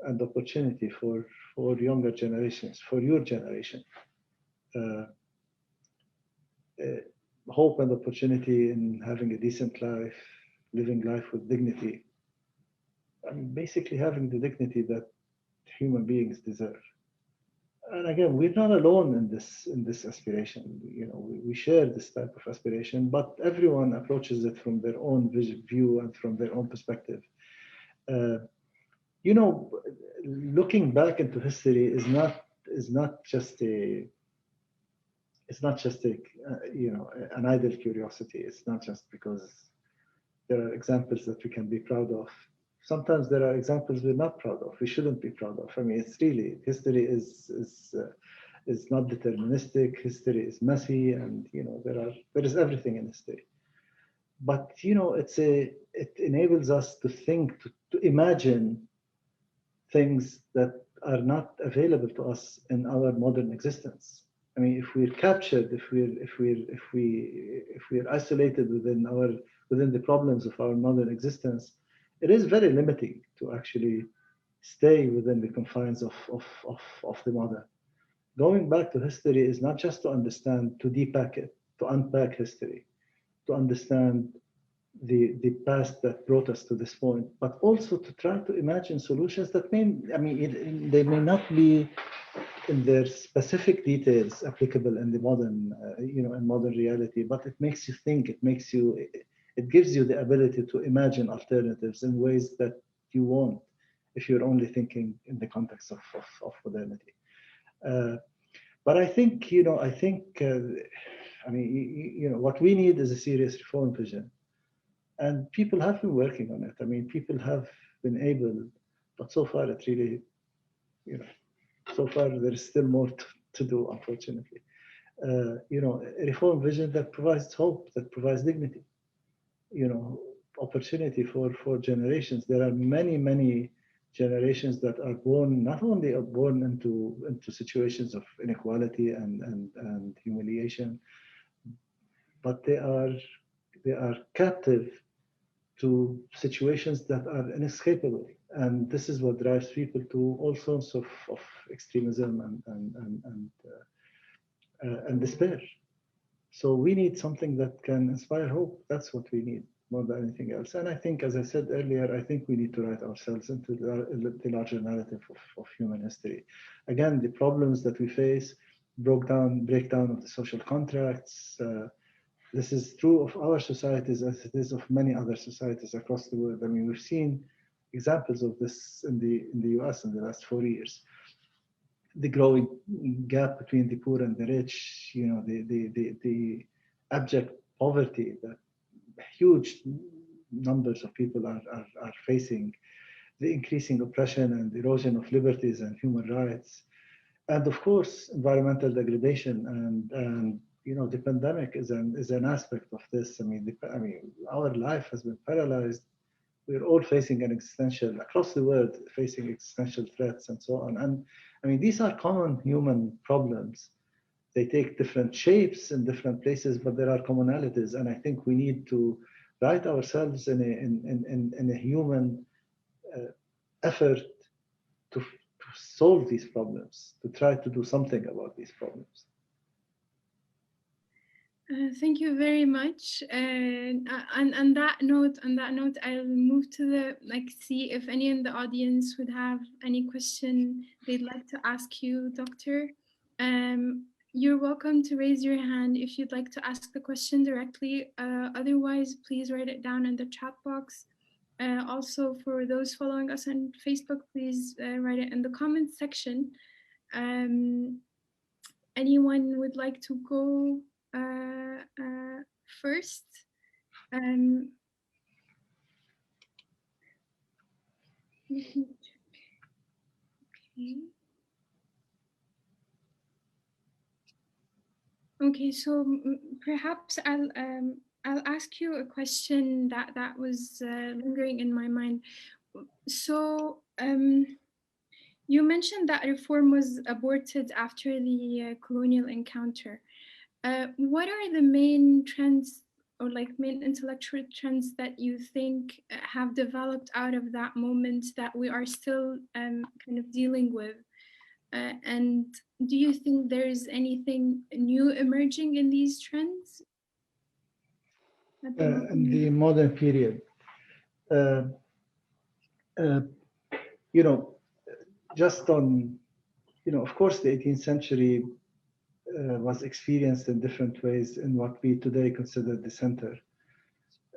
and opportunity for younger generations, for your generation. Hope and opportunity in having a decent life, living life with dignity. I mean, basically having the dignity that human beings deserve. And again, we're not alone in this aspiration. You know, we share this type of aspiration, but everyone approaches it from their own view and from their own perspective. You know, looking back into history is not just a you know, an idle curiosity. It's not just because there are examples that we can be proud of. Sometimes there are examples we're not proud of. We shouldn't be proud of. I mean, it's really, history is not deterministic. History is messy, and you know, there is everything in history. But you know, it enables us to think, to imagine things that are not available to us in our modern existence. I mean, if we're captured, if we're isolated within the problems of our modern existence, it is very limiting to actually stay within the confines of the modern. Going back to history is not just to understand, to depack it, to unpack history, to understand the past that brought us to this point, but also to try to imagine solutions that they may not be in their specific details applicable in the modern, in modern reality, but it makes you think, it gives you the ability to imagine alternatives in ways that you won't if you're only thinking in the context of modernity. But I think, what we need is a serious reform vision. And people have been working on it. I mean, people have been able, but so far it really, so far there is still more to do, unfortunately. A reform vision that provides hope, that provides dignity, opportunity for generations. There are many generations that are born, not only are born into situations of inequality and humiliation, but they are captive to situations that are inescapable. And this is what drives people to all sorts of extremism and despair. So we need something that can inspire hope. That's what we need more than anything else. And I think, as I said earlier, I think we need to write ourselves into the larger narrative of human history. Again, the problems that we face, breakdown of the social contracts. This is true of our societies as it is of many other societies across the world. I mean, we've seen examples of this in the US in the last 4 years. The growing gap between the poor and the rich, the abject poverty that huge numbers of people are facing, the increasing oppression and erosion of liberties and human rights, and of course, environmental degradation and the pandemic is an aspect of this. I mean, our life has been paralyzed. We're all facing across the world, facing existential threats and so on. And I mean, these are common human problems. They take different shapes in different places, but there are commonalities. And I think we need to write ourselves in a human effort to solve these problems, to try to do something about these problems. Thank you very much. And on that note, I'll move to see if any in the audience would have any question they'd like to ask you, Doctor. You're welcome to raise your hand if you'd like to ask the question directly. Otherwise, please write it down in the chat box. Also, for those following us on Facebook, please write it in the comments section. Anyone would like to go first? Okay, so perhaps I'll ask you a question that was lingering in my mind. So you mentioned that reform was aborted after the colonial encounter. What are the main trends or like main intellectual trends that you think have developed out of that moment that we are still kind of dealing with? And do you think there's anything new emerging in these trends? In the modern period, you know, just on, you know, of course, the 18th century was experienced in different ways in what we today consider the center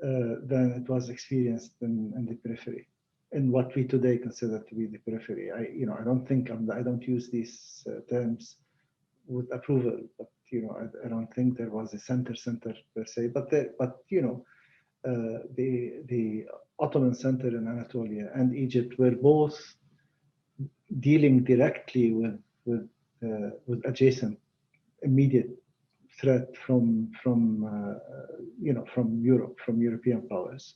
than it was experienced in the periphery, in what we today consider to be the periphery. I don't think I don't use these terms with approval, but I don't think there was a center per se. But the Ottoman center in Anatolia and Egypt were both dealing directly with adjacent immediate threat from Europe, from European powers.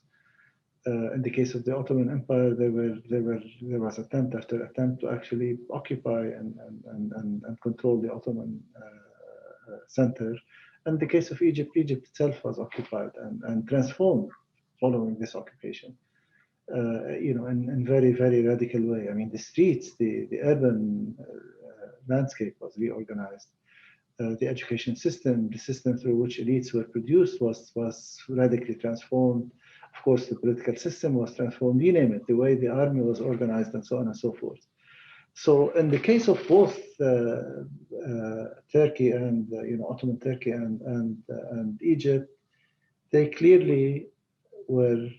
In the case of the Ottoman Empire, there was attempt after attempt to actually occupy and control the Ottoman center. In the case of Egypt, Egypt itself was occupied and transformed following this occupation. In very, very radical way. I mean, the streets, the urban landscape was reorganized. The education system, the system through which elites were produced was radically transformed. Of course, the political system was transformed, you name it, the way the army was organized and so on and so forth. So in the case of both Turkey and Ottoman Turkey and Egypt, they clearly were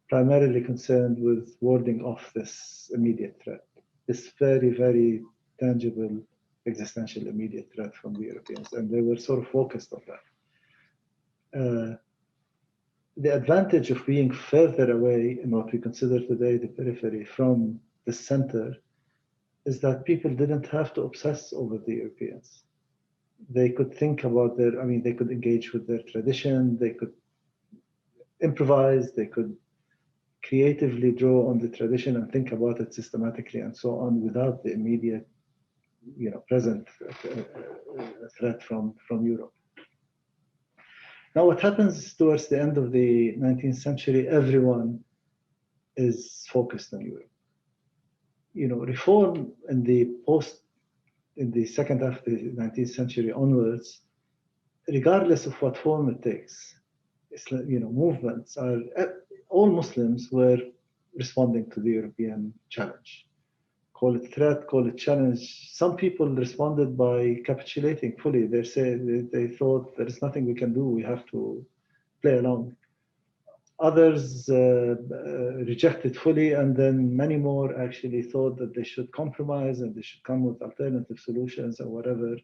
primarily concerned with warding off this immediate threat, this very, very tangible existential immediate threat from the Europeans, and they were sort of focused on that. The advantage of being further away in what we consider today the periphery from the center is that people didn't have to obsess over the Europeans. They could think about they could engage with their tradition, they could improvise, they could creatively draw on the tradition and think about it systematically and so on without the immediate, present threat from Europe. Now, what happens towards the end of the 19th century, everyone is focused on Europe. Reform in the second half of the 19th century onwards, regardless of what form it takes, movements are, all Muslims were responding to the European challenge. Call it threat, call it challenge. Some people responded by capitulating fully. They thought there is nothing we can do, we have to play along. Others rejected fully, and then many more actually thought that they should compromise and they should come with alternative solutions or whatever.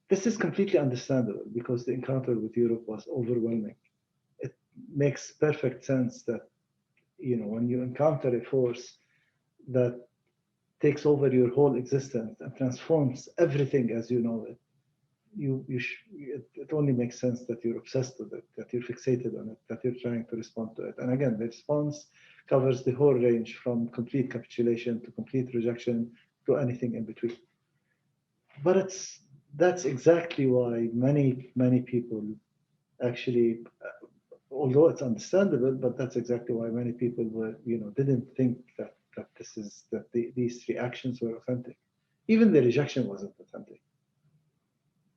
This is completely understandable because the encounter with Europe was overwhelming. It makes perfect sense that, when you encounter a force that takes over your whole existence and transforms everything as you know it, it only makes sense that you're obsessed with it, that you're fixated on it, that you're trying to respond to it. And again, the response covers the whole range from complete capitulation to complete rejection to anything in between. But that's exactly why many people actually, although it's understandable, but that's exactly why many people were, didn't think that these reactions were authentic. Even the rejection wasn't authentic,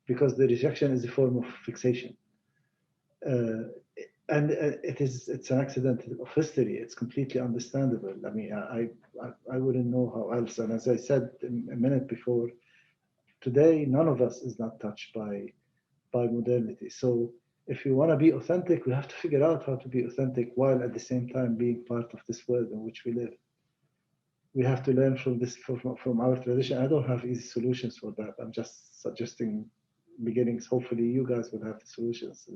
because the rejection is a form of fixation, and it's an accident of history. It's completely understandable. I mean, I wouldn't know how else. And as I said a minute before, today none of us is not touched by modernity. So if you want to be authentic, we have to figure out how to be authentic while at the same time being part of this world in which we live. We have to learn from our tradition. I don't have easy solutions for that. I'm just suggesting beginnings. Hopefully you guys will have the solutions,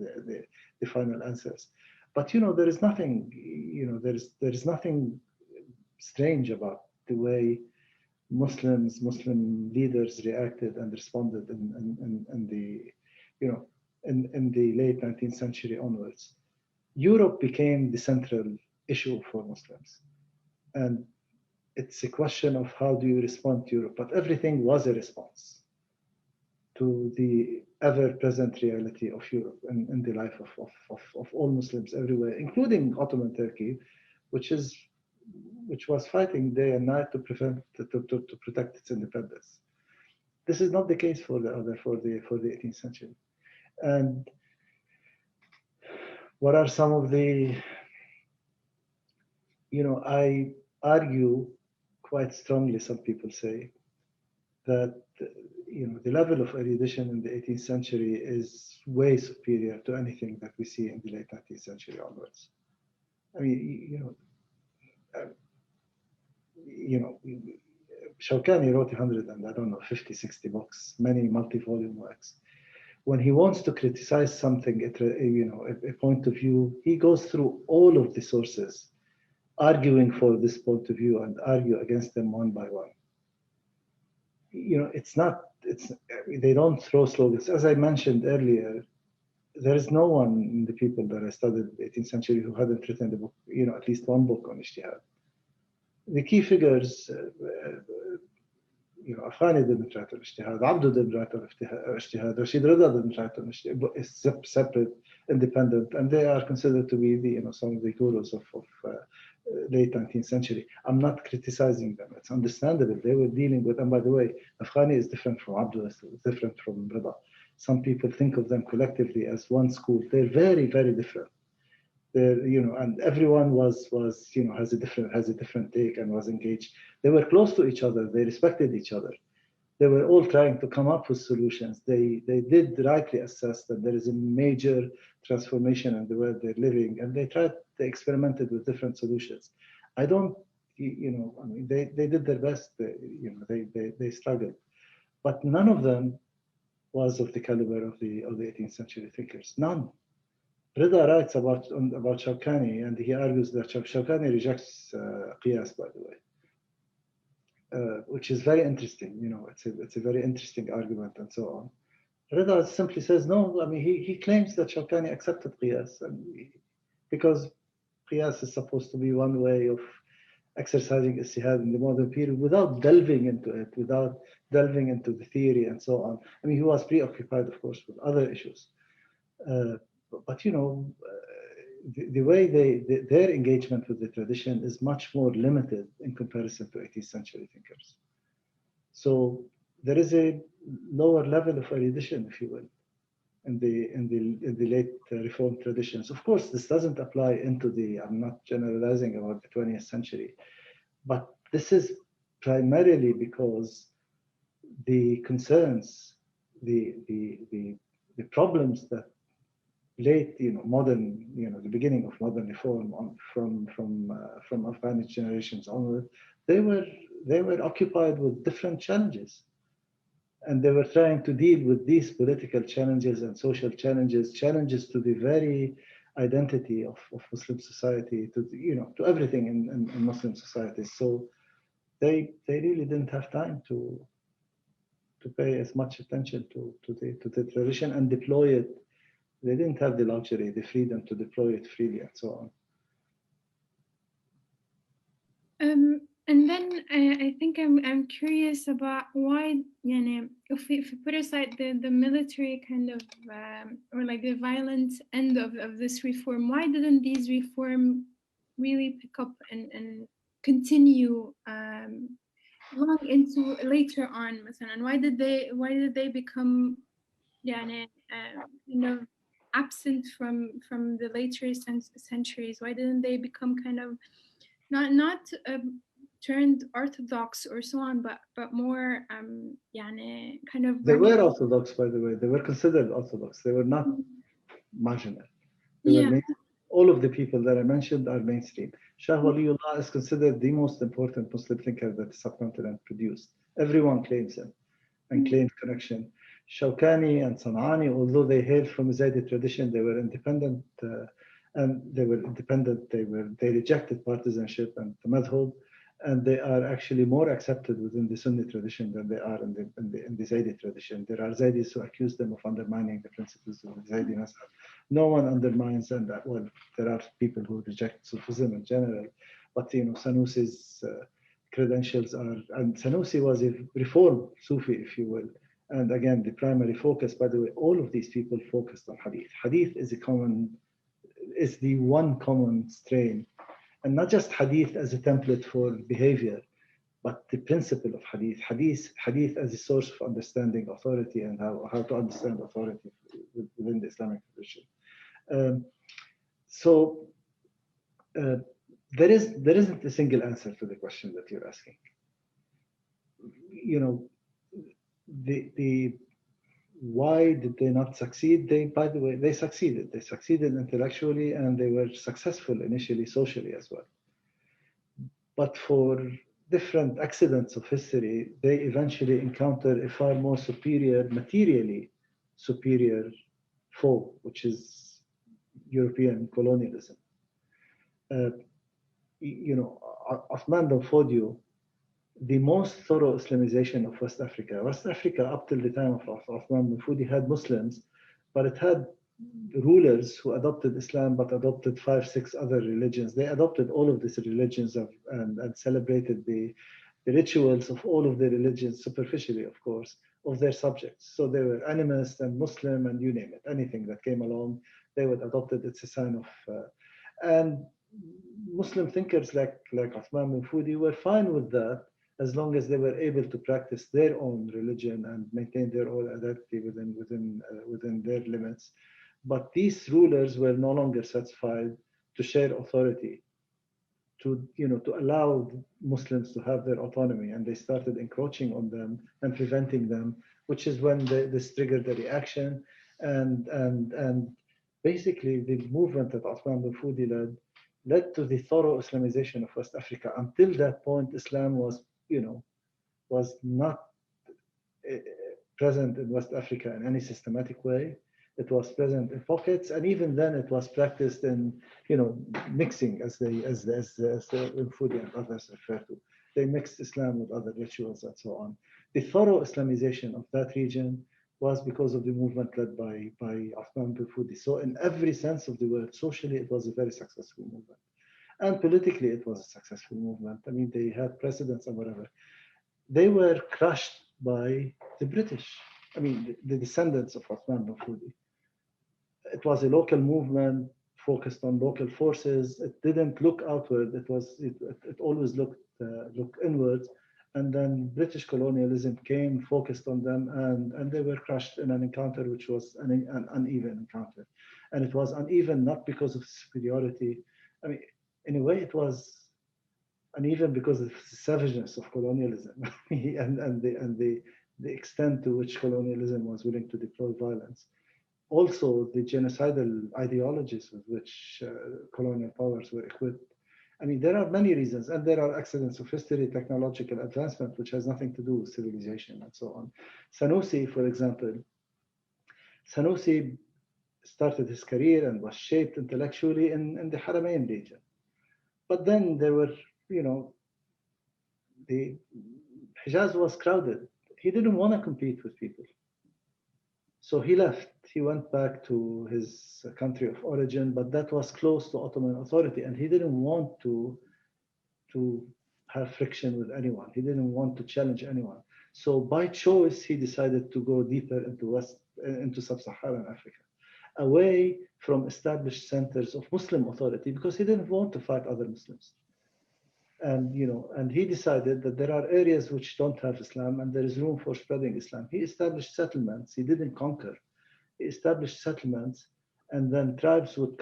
the final answers. But there is nothing, there is nothing strange about the way Muslim leaders reacted and responded in the, you know, in the late 19th century onwards. Europe became the central issue for Muslims. And it's a question of how do you respond to Europe, but everything was a response to the ever-present reality of Europe and in the life of all Muslims everywhere, including Ottoman Turkey, which was fighting day and night to protect its independence. This is not the case for the 18th century. And what are some of the, you know, I argue quite strongly, some people say, that, you know, the level of erudition in the 18th century is way superior to anything that we see in the late 19th century onwards. I mean, Shawkani wrote 50, 60 books, many multi-volume works. When he wants to criticize something, a point of view, he goes through all of the sources, arguing for this point of view and argue against them one by one. You know, they don't throw slogans. As I mentioned earlier, there is no one in the people that I studied in the 18th century who hadn't written the book, you know, at least one book on ijtihad. The key figures, you know, Afghani didn't write on ijtihad, Abdu didn't write on ijtihad, Rashid Rida didn't write on ijtihad. It's separate, independent, and they are considered to be the, you know, some of the gurus of late 19th century. I'm not criticizing them. It's understandable. They were dealing with, and by the way, Afghani is different from Abdu, is different from Rida. Some people think of them collectively as one school. They're very, very different. They're, you know, and everyone was, you know, has a different take and was engaged. They were close to each other. They respected each other. They were all trying to come up with solutions. They did rightly assess that there is a major transformation in the world they're living, and they experimented with different solutions. I don't, you know, I mean, they did their best. They struggled, but none of them was of the caliber of the 18th century thinkers. None. Rida writes about Shawkani, and he argues that Shawkani rejects qiyas, by the way, which is very interesting. You know, it's a very interesting argument and so on. Rida simply says no. I mean, he claims that Shawkani accepted qiyas, because qiyas is supposed to be one way of exercising ijtihad in the modern period without delving into it, without delving into the theory and so on. I mean, he was preoccupied, of course, with other issues. But you know, the way their engagement with the tradition is much more limited in comparison to 18th century thinkers. So there is a lower level of erudition, if you will, in the late Reformed traditions. Of course, this doesn't apply into the. I'm not generalizing about the 20th century, but this is primarily because the concerns, the problems that late, you know, modern, you know, the beginning of modern reform from Afghani generations onward, they were occupied with different challenges, and they were trying to deal with these political challenges and social challenges to the very identity of Muslim society, to everything in Muslim societies. So they really didn't have time to pay as much attention to the tradition and deploy it. They didn't have the luxury, the freedom to deploy it freely and so on. And then I think I'm curious about why, if we put aside the military kind of, or like the violent end of this reform, why didn't these reform really pick up and continue long into later on, and why did they become, absent from the later centuries? Why didn't they become kind of not turned orthodox or so on, but more kind of. They were orthodox, by the way. They were considered orthodox. They were not marginal. All of the people that I mentioned are mainstream. Shah Waliullah is considered the most important Muslim thinker that the subcontinent produced. Everyone claims him and claims connection. Shawkani and San'ani, although they hailed from a Zaydi tradition, they were independent, They rejected partisanship and the madhab, and they are actually more accepted within the Sunni tradition than they are in the Zaydi tradition. There are Zaydis who accuse them of undermining the principles of the Zaydi Mazhab. No one undermines, and that, well, there are people who reject Sufism in general, but Sanusi's credentials are, and Sanusi was a reformed Sufi, if you will. And again, the primary focus, by the way, all of these people focused on Hadith. Hadith is the one common strain. And not just Hadith as a template for behavior, but the principle of Hadith. Hadith as a source of understanding authority and how to understand authority within the Islamic tradition. There isn't a single answer to the question that you're asking. Why did they not succeed? By the way, they succeeded. They succeeded intellectually, and they were successful initially socially as well. But for different accidents of history, they eventually encountered a far more superior, materially superior foe, which is European colonialism. Othman bin Fodio, the most thorough Islamization of West Africa. West Africa, up till the time of Othman bin Fodio, had Muslims, but it had rulers who adopted Islam, but adopted 5-6 other religions. They adopted all of these religions and celebrated the rituals of all of the religions, superficially, of course, of their subjects. So they were animist and Muslim and you name it. Anything that came along, they would adopt it. It's a sign of... and Muslim thinkers like Othman bin Fodio were fine with that, as long as they were able to practice their own religion and maintain their own identity within their limits. But these rulers were no longer satisfied to share authority, to allow Muslims to have their autonomy, and they started encroaching on them and preventing them, which is when this triggered a reaction, and basically the movement that Othman bin Fodio led to the thorough Islamization of West Africa. Until that point, Islam was not present in West Africa in any systematic way. It was present in pockets, and even then, it was practiced in, mixing, as Fodio and others refer to. They mixed Islam with other rituals and so on. The thorough Islamization of that region was because of the movement led by Othman bin Fodio. So, in every sense of the word, socially, it was a very successful movement. And politically, it was a successful movement. I mean, they had precedents and whatever. They were crushed by the British. I mean, the descendants of Othman bin Fodio. It was a local movement focused on local forces. It didn't look outward. It always looked inward. And then British colonialism came, focused on them, and they were crushed in an encounter which was an uneven encounter. And it was uneven not because of superiority. I mean, in a way, it was uneven because of the savageness of colonialism and the extent to which colonialism was willing to deploy violence. Also, the genocidal ideologies with which colonial powers were equipped. I mean, there are many reasons, and there are accidents of history, technological advancement, which has nothing to do with civilization and so on. Sanusi, for example, Sanusi started his career and was shaped intellectually in the Haramain region. But then there were, the Hijaz was crowded. He didn't want to compete with people. So he left. He went back to his country of origin, but that was close to Ottoman authority, and he didn't want to have friction with anyone. He didn't want to challenge anyone. So by choice, he decided to go deeper into sub-Saharan Africa, away from established centers of Muslim authority, because he didn't want to fight other Muslims. And he decided that there are areas which don't have Islam, and there is room for spreading Islam. He established settlements. He didn't conquer. He established settlements, and then tribes would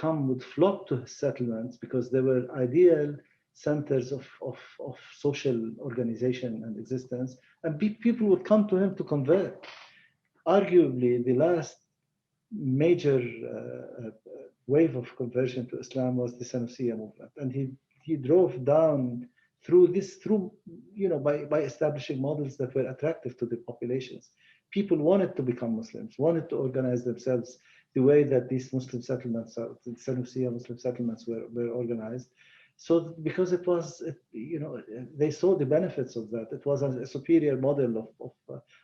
flock to his settlements because they were ideal centers of social organization and existence, and people would come to him to convert. Arguably, the last major wave of conversion to Islam was the Sanusiya movement, and he drove down by establishing models that were attractive to the populations. People wanted to become Muslims, wanted to organize themselves the way that these Muslim settlements, the Sanusiya Muslim settlements were organized. So because it was, they saw the benefits of that. It was a superior model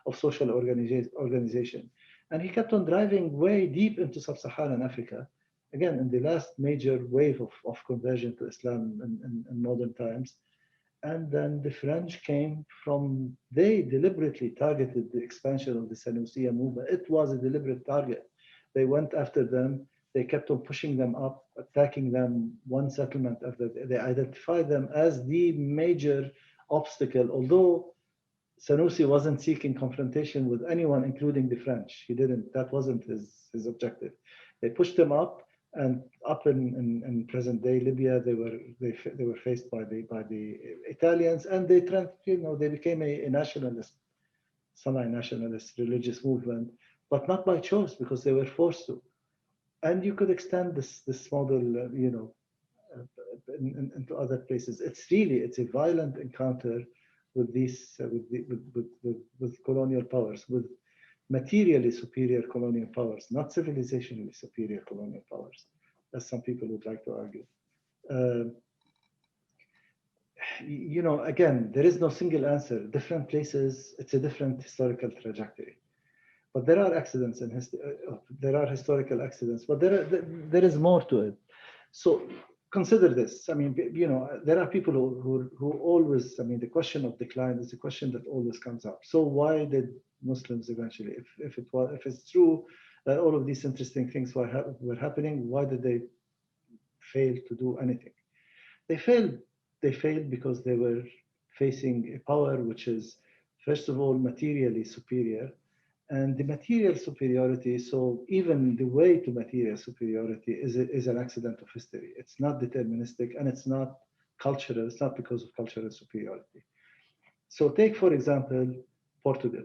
of social organization. And he kept on driving way deep into sub-Saharan Africa. Again, in the last major wave of conversion to Islam in modern times. And then the French came from, they deliberately targeted the expansion of the Sanusiya movement. It was a deliberate target. They went after them. They kept on pushing them up, attacking them one settlement after. They identified them as the major obstacle, although Sanusi wasn't seeking confrontation with anyone, including the French. He didn't, that wasn't his objective. They pushed him up, and up in present day Libya, they were faced by the Italians, and they became a nationalist, semi-nationalist religious movement, but not by choice, because they were forced to. And you could extend this model, into other places. It's a violent encounter with these with colonial powers, with materially superior colonial powers, not civilizationally superior colonial powers, as some people would like to argue. Again, there is no single answer. Different places, it's a different historical trajectory. But there are accidents in history. There are historical accidents, but there is more to it. So consider this. I mean, there are people who always. I mean, the question of decline is a question that always comes up. So why did Muslims eventually, if it's true that all of these interesting things were happening, why did they fail to do anything? They failed because they were facing a power which is, first of all, materially superior. And the material superiority, so even the way to material superiority is an accident of history. It's not deterministic, and it's not cultural. It's not because of cultural superiority. So take, for example, Portugal.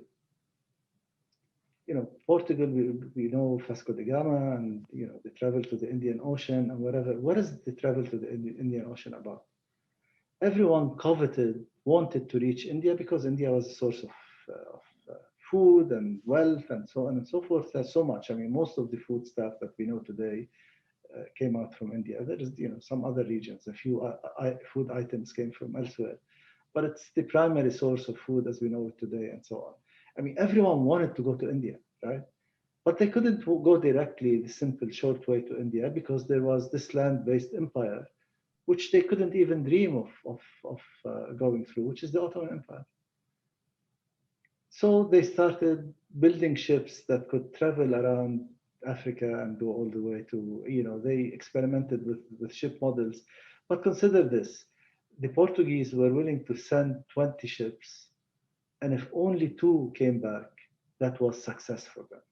Portugal, we know Vasco da Gama, and they travel to the Indian Ocean and whatever. What is the travel to the Indian Ocean about? Everyone wanted to reach India because India was a source of food and wealth and so on and so forth. There's so much. I mean, most of the food stuff that we know today came out from India. There is, some other regions, a few food items came from elsewhere, but it's the primary source of food as we know it today, and so on. I mean, everyone wanted to go to India, right? But they couldn't go directly the simple short way to India because there was this land-based empire, which they couldn't even dream of going through, which is the Ottoman Empire. So they started building ships that could travel around Africa and go all the way to, they experimented with ship models. But consider this, the Portuguese were willing to send 20 ships, and if only 2 came back, that was success for them.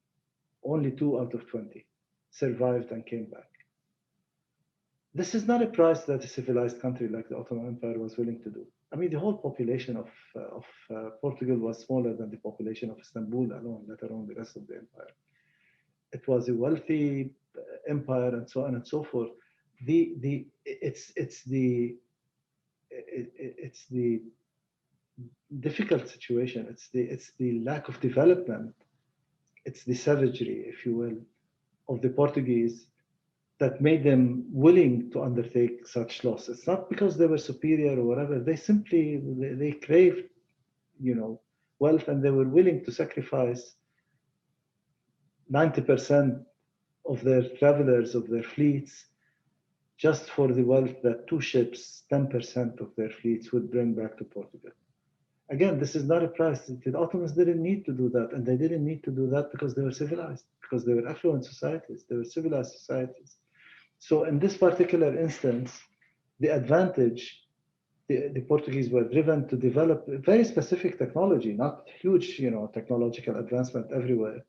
Only 2 out of 20 survived and came back. This is not a price that a civilized country like the Ottoman Empire was willing to do. I mean, the whole population of Portugal was smaller than the population of Istanbul alone, let alone the rest of the empire. It was a wealthy empire, and so on and so forth. It's the difficult situation. It's the lack of development. It's the savagery, if you will, of the Portuguese that made them willing to undertake such loss. It's not because they were superior or whatever. They simply, they craved, wealth, and they were willing to sacrifice 90% of their travelers, of their fleets, just for the wealth that 2 ships, 10% of their fleets would bring back to Portugal. Again, this is not a price. The Ottomans didn't need to do that, and they didn't need to do that because they were civilized, because they were affluent societies, they were civilized societies. So in this particular instance, the advantage, the Portuguese were driven to develop very specific technology, not huge, technological advancement everywhere.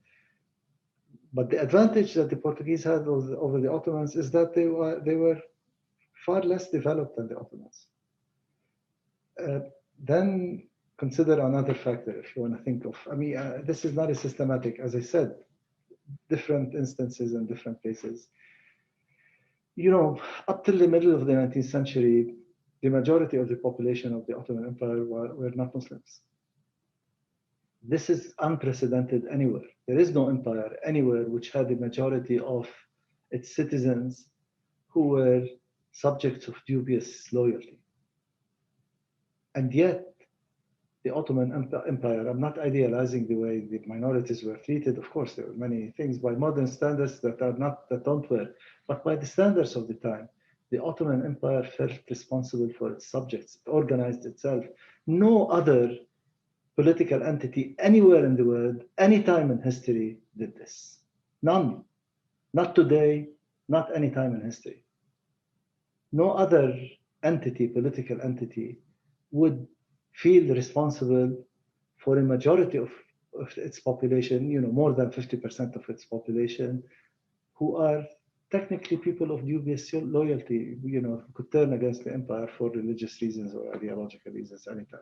But the advantage that the Portuguese had over the Ottomans is that they were far less developed than the Ottomans. Then consider another factor, if you want to think of. I mean, this is not a systematic, as I said, different instances in different places. Up till the middle of the 19th century, the majority of the population of the Ottoman Empire were not Muslims. This is unprecedented anywhere. There is no empire anywhere which had the majority of its citizens who were subjects of dubious loyalty. And yet, the Ottoman Empire, I'm not idealizing the way the minorities were treated. Of course, there were many things by modern standards that don't work, but by the standards of the time, the Ottoman Empire felt responsible for its subjects. It organized itself. No other political entity anywhere in the world, any time in history, did this. None. Not today, not any time in history. No other entity, political entity, would feel responsible for a majority of its population, more than 50% of its population, who are technically people of dubious loyalty, could turn against the empire for religious reasons or ideological reasons anytime.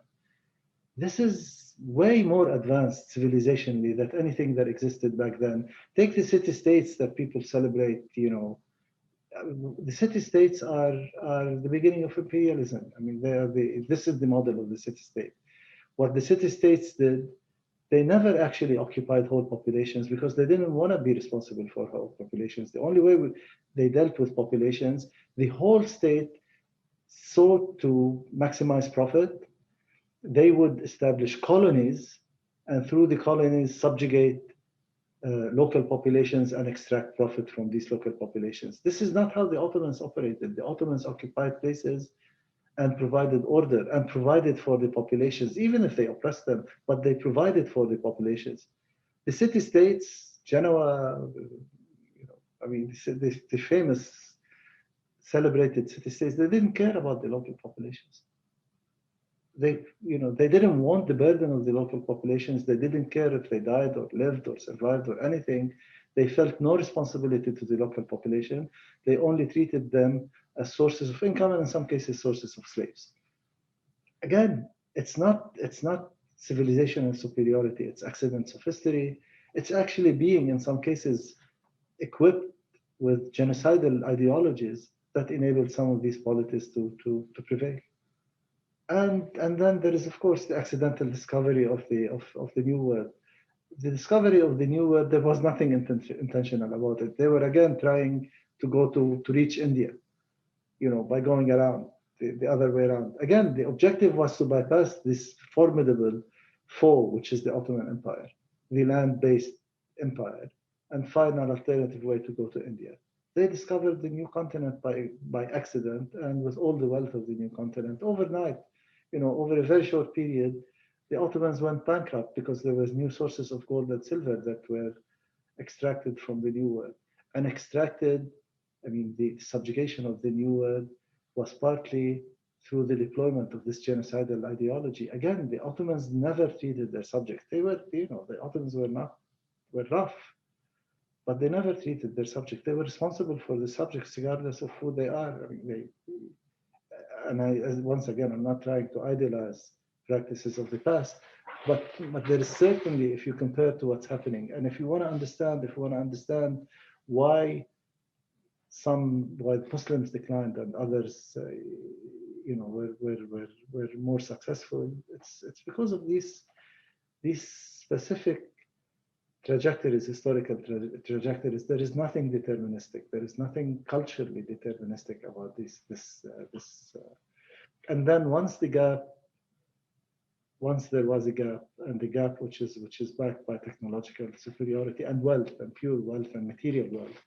This is way more advanced civilizationally than anything that existed back then. Take the city-states that people celebrate, the city-states are the beginning of imperialism. I mean, this is the model of the city-state. What the city-states did, they never actually occupied whole populations because they didn't want to be responsible for whole populations. The only way they dealt with populations, the whole state sought to maximize profit. They would establish colonies, and through the colonies subjugate local populations and extract profit from these local populations. This is not how the Ottomans operated. The Ottomans occupied places and provided order and provided for the populations, even if they oppressed them, but they provided for the populations. The city-states, Genoa, the famous celebrated city-states, they didn't care about the local populations. They didn't want the burden of the local populations. They didn't care if they died or lived or survived or anything. They felt no responsibility to the local population. They only treated them as sources of income and in some cases sources of slaves. Again, it's not civilizational superiority. It's accidents of history. It's actually being in some cases equipped with genocidal ideologies that enabled some of these polities to prevail. And then there is, of course, the accidental discovery of the New World. The discovery of the New World, there was nothing intentional about it. They were again trying to go to reach India, by going around the other way around. Again, the objective was to bypass this formidable foe, which is the Ottoman Empire, the land-based empire, and find an alternative way to go to India. They discovered the new continent by accident, and with all the wealth of the new continent overnight. Over a very short period, the Ottomans went bankrupt because there was new sources of gold and silver that were extracted from the New World. And the subjugation of the New World was partly through the deployment of this genocidal ideology. Again, the Ottomans never treated their subjects. They were, the Ottomans were rough, but they never treated their subjects. They were responsible for the subjects regardless of who they are. Once again, I'm not trying to idealize practices of the past, but there is certainly, if you compare to what's happening, and if you want to understand why Muslims declined and others, were more successful, it's because of these specific trajectories, historical trajectories. There is nothing deterministic. There is nothing culturally deterministic about this. And then once there was a gap, and the gap which is backed by technological superiority and wealth and pure wealth and material wealth,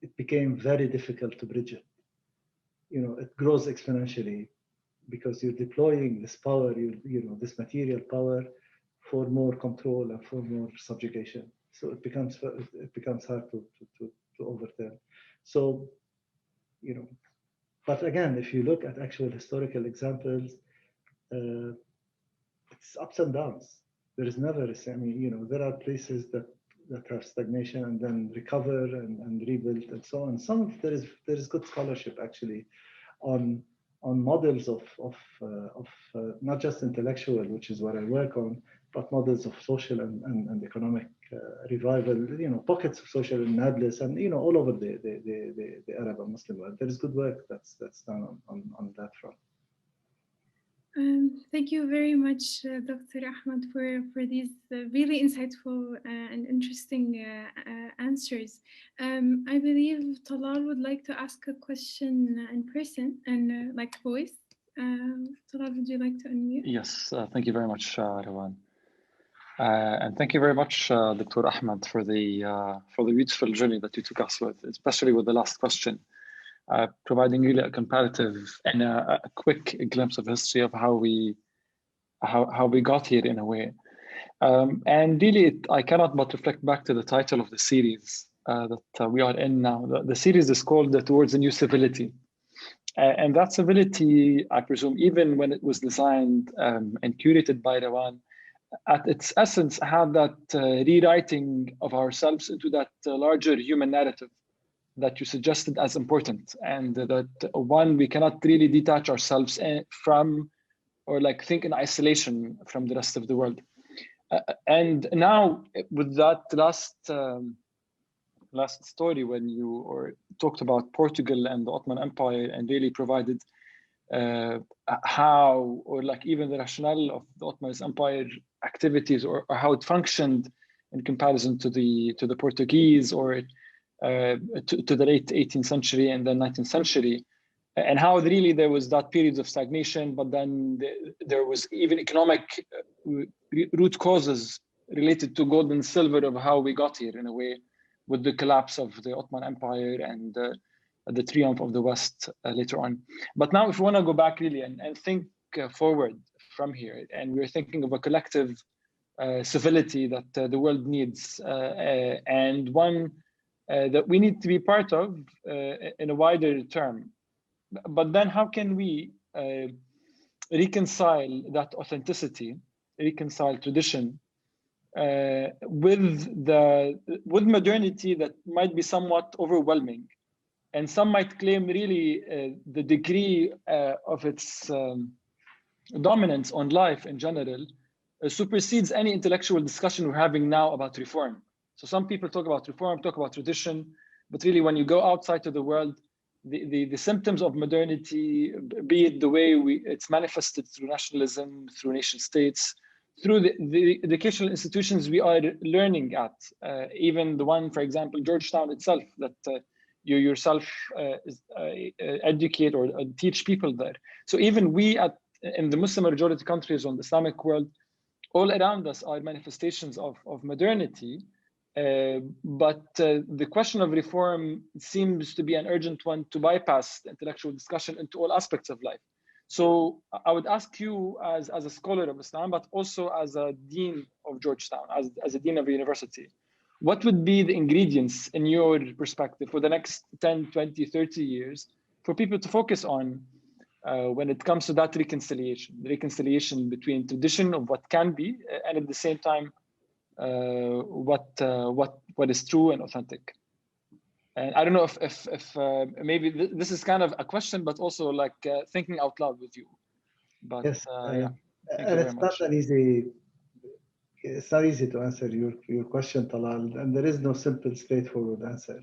it became very difficult to bridge it. It grows exponentially because you're deploying this power, this material power, for more control and for more subjugation. So it becomes hard to overturn. So, but again, if you look at actual historical examples, it's ups and downs. There is never a there are places that have stagnation and then recover and rebuild and so on. There is good scholarship actually on models of not just intellectual, which is what I work on, but models of social and economic revival, pockets of social Nablus and, all over the Arab and Muslim world. There is good work that's done on that front. Thank you very much, Dr. Ahmad, for these really insightful and interesting answers. I believe Talal would like to ask a question in person and like voice. Talal, would you like to unmute? Yes, thank you very much, Rawan. And thank you very much, Dr. Ahmad, for the beautiful journey that you took us with, especially with the last question. Providing really a comparative and a quick glimpse of history of how we got here in a way. And really, I cannot but reflect back to the title of the series that we are in now. The series is called Towards a New Civility. And that civility, I presume, even when it was designed and curated by Dewan, at its essence had that rewriting of ourselves into that larger human narrative that you suggested as important, and that one, we cannot really detach ourselves from or like think in isolation from the rest of the world. And now with that last story, when you talked about Portugal and the Ottoman Empire and really provided how, or like even the rationale of the Ottoman Empire activities, or how it functioned in comparison to the Portuguese, or to the late 18th century and then 19th century, and how really there was that period of stagnation, but then there was even economic root causes related to gold and silver of how we got here in a way, with the collapse of the Ottoman Empire and the triumph of the West later on. But now if we want to go back really and think forward from here, and we're thinking of a collective civility that the world needs, and one that we need to be part of in a wider term. But then how can we reconcile that authenticity, reconcile tradition with modernity that might be somewhat overwhelming? And some might claim really the degree of its dominance on life in general supersedes any intellectual discussion we're having now about reform. So some people talk about reform, talk about tradition, but really when you go outside to the world, the symptoms of modernity, be it the way it's manifested through nationalism, through nation states, through the educational institutions we are learning at, even the one, for example, Georgetown itself, that you yourself educate or teach people there. So even we in the Muslim majority countries on the Islamic world, all around us are manifestations of modernity. But the question of reform seems to be an urgent one to bypass the intellectual discussion into all aspects of life. So I would ask you as a scholar of Islam, but also as a dean of Georgetown, as a dean of a university, what would be the ingredients in your perspective for the next 10, 20, 30 years for people to focus on when it comes to that the reconciliation between tradition of what can be, and at the same time, what is true and authentic? And I don't know if maybe this is kind of a question, but also like thinking out loud with you. But yes, yeah, and it's not an easy. It's not easy to answer your question, Talal, and there is no simple, straightforward answer.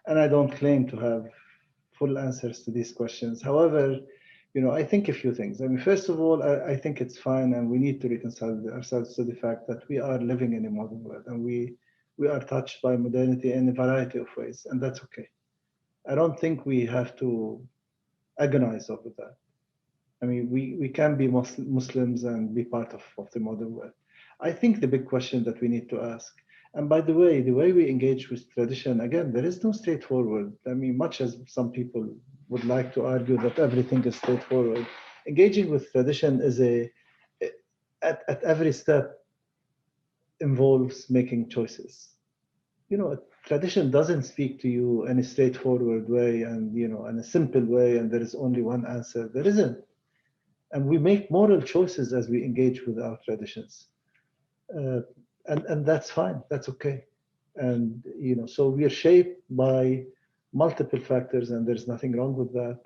And I don't claim to have full answers to these questions. However, I think a few things. I mean, first of all, I think it's fine, and we need to reconcile ourselves to the fact that we are living in a modern world, and we are touched by modernity in a variety of ways, and that's okay. I don't think we have to agonize over that. I mean, we can be Muslims and be part of the modern world. I think the big question that we need to ask, and by the way we engage with tradition, again, there is no straightforward. I mean, much as some people would like to argue that everything is straightforward, engaging with tradition is at every step involves making choices. Tradition doesn't speak to you in a straightforward way and in a simple way, and there is only one answer. There isn't. And we make moral choices as we engage with our traditions. And that's fine, that's okay. And so we are shaped by multiple factors, and there's nothing wrong with that.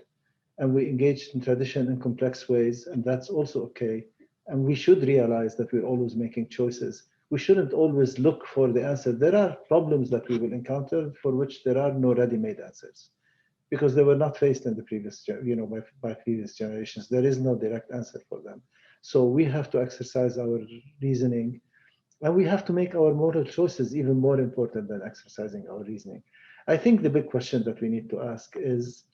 And we engage in tradition in complex ways, and that's also okay. And we should realize that we're always making choices. We shouldn't always look for the answer. There are problems that we will encounter for which there are no ready-made answers. because they were not faced in the previous, by previous generations. There is no direct answer for them. So we have to exercise our reasoning, and we have to make our moral choices even more important than exercising our reasoning. I think the big question that we need to ask is,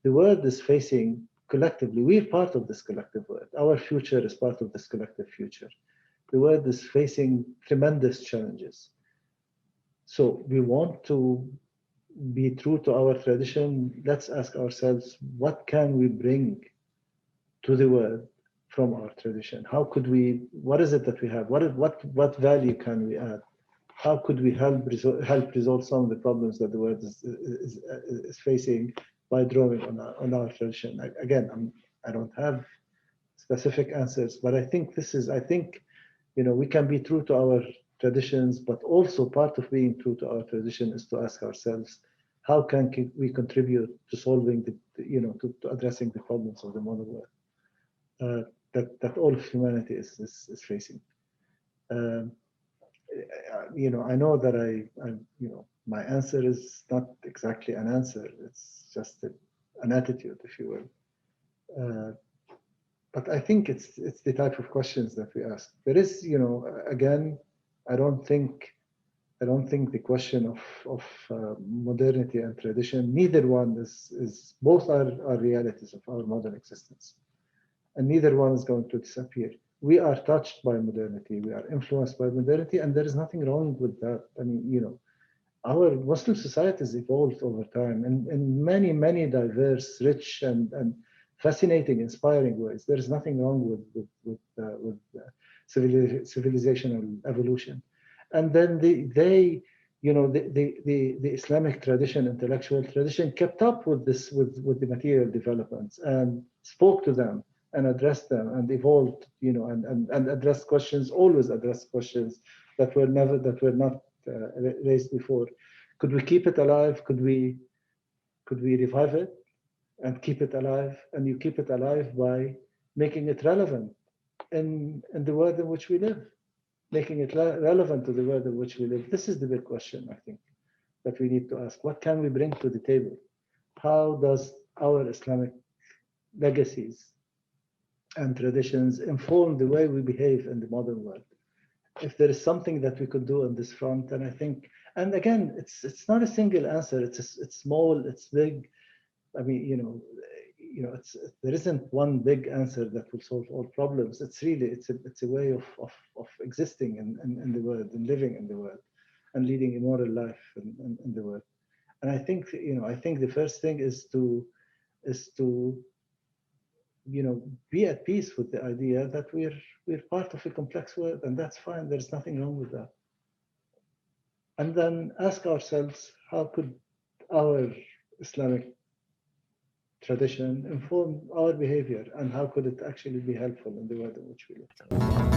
the world is facing collectively, we're part of this collective world. Our future is part of this collective future. The world is facing tremendous challenges. So we want to be true to our tradition. Let's ask ourselves, what can we bring to the world from our tradition? How could we, what is it that we have? What value can we add? How could we help resolve some of the problems that the world is facing by drawing on our tradition? Again, I don't have specific answers, but I think we can be true to our traditions, but also part of being true to our tradition is to ask ourselves, how can we contribute to solving to addressing the problems of the modern world that all of humanity is facing. I know that my answer is not exactly an answer. It's just an attitude, if you will. But I think it's the type of questions that we ask. There is, again, I don't think the question of modernity and tradition, neither one is both are realities of our modern existence, and neither one is going to disappear. We are touched by modernity, we are influenced by modernity, and there is nothing wrong with that. I mean, our Muslim societies evolved over time in many, many diverse, rich, and fascinating, inspiring ways. There is nothing wrong with civilizational evolution. And then the Islamic tradition, intellectual tradition, kept up with the material developments and spoke to them and addressed them and evolved, and addressed questions, always addressed questions that were not raised before. Could we keep it alive? Could we revive it and keep it alive? And you keep it alive by making it relevant in the world in which we live, making it relevant to the world in which we live. This is the big question, I think, that we need to ask. What can we bring to the table? How does our Islamic legacies and traditions inform the way we behave in the modern world? If there is something that we could do on this front, and I think, and again, it's not a single answer. It's small, it's big. I mean, there isn't one big answer that will solve all problems. It's really it's a way of existing in the world and living in the world and leading a moral life in the world. And I think the first thing is to be at peace with the idea that we're part of a complex world, and that's fine. There's nothing wrong with that. And then ask ourselves, how could our Islamic tradition inform our behavior, and how could it actually be helpful in the world in which we live?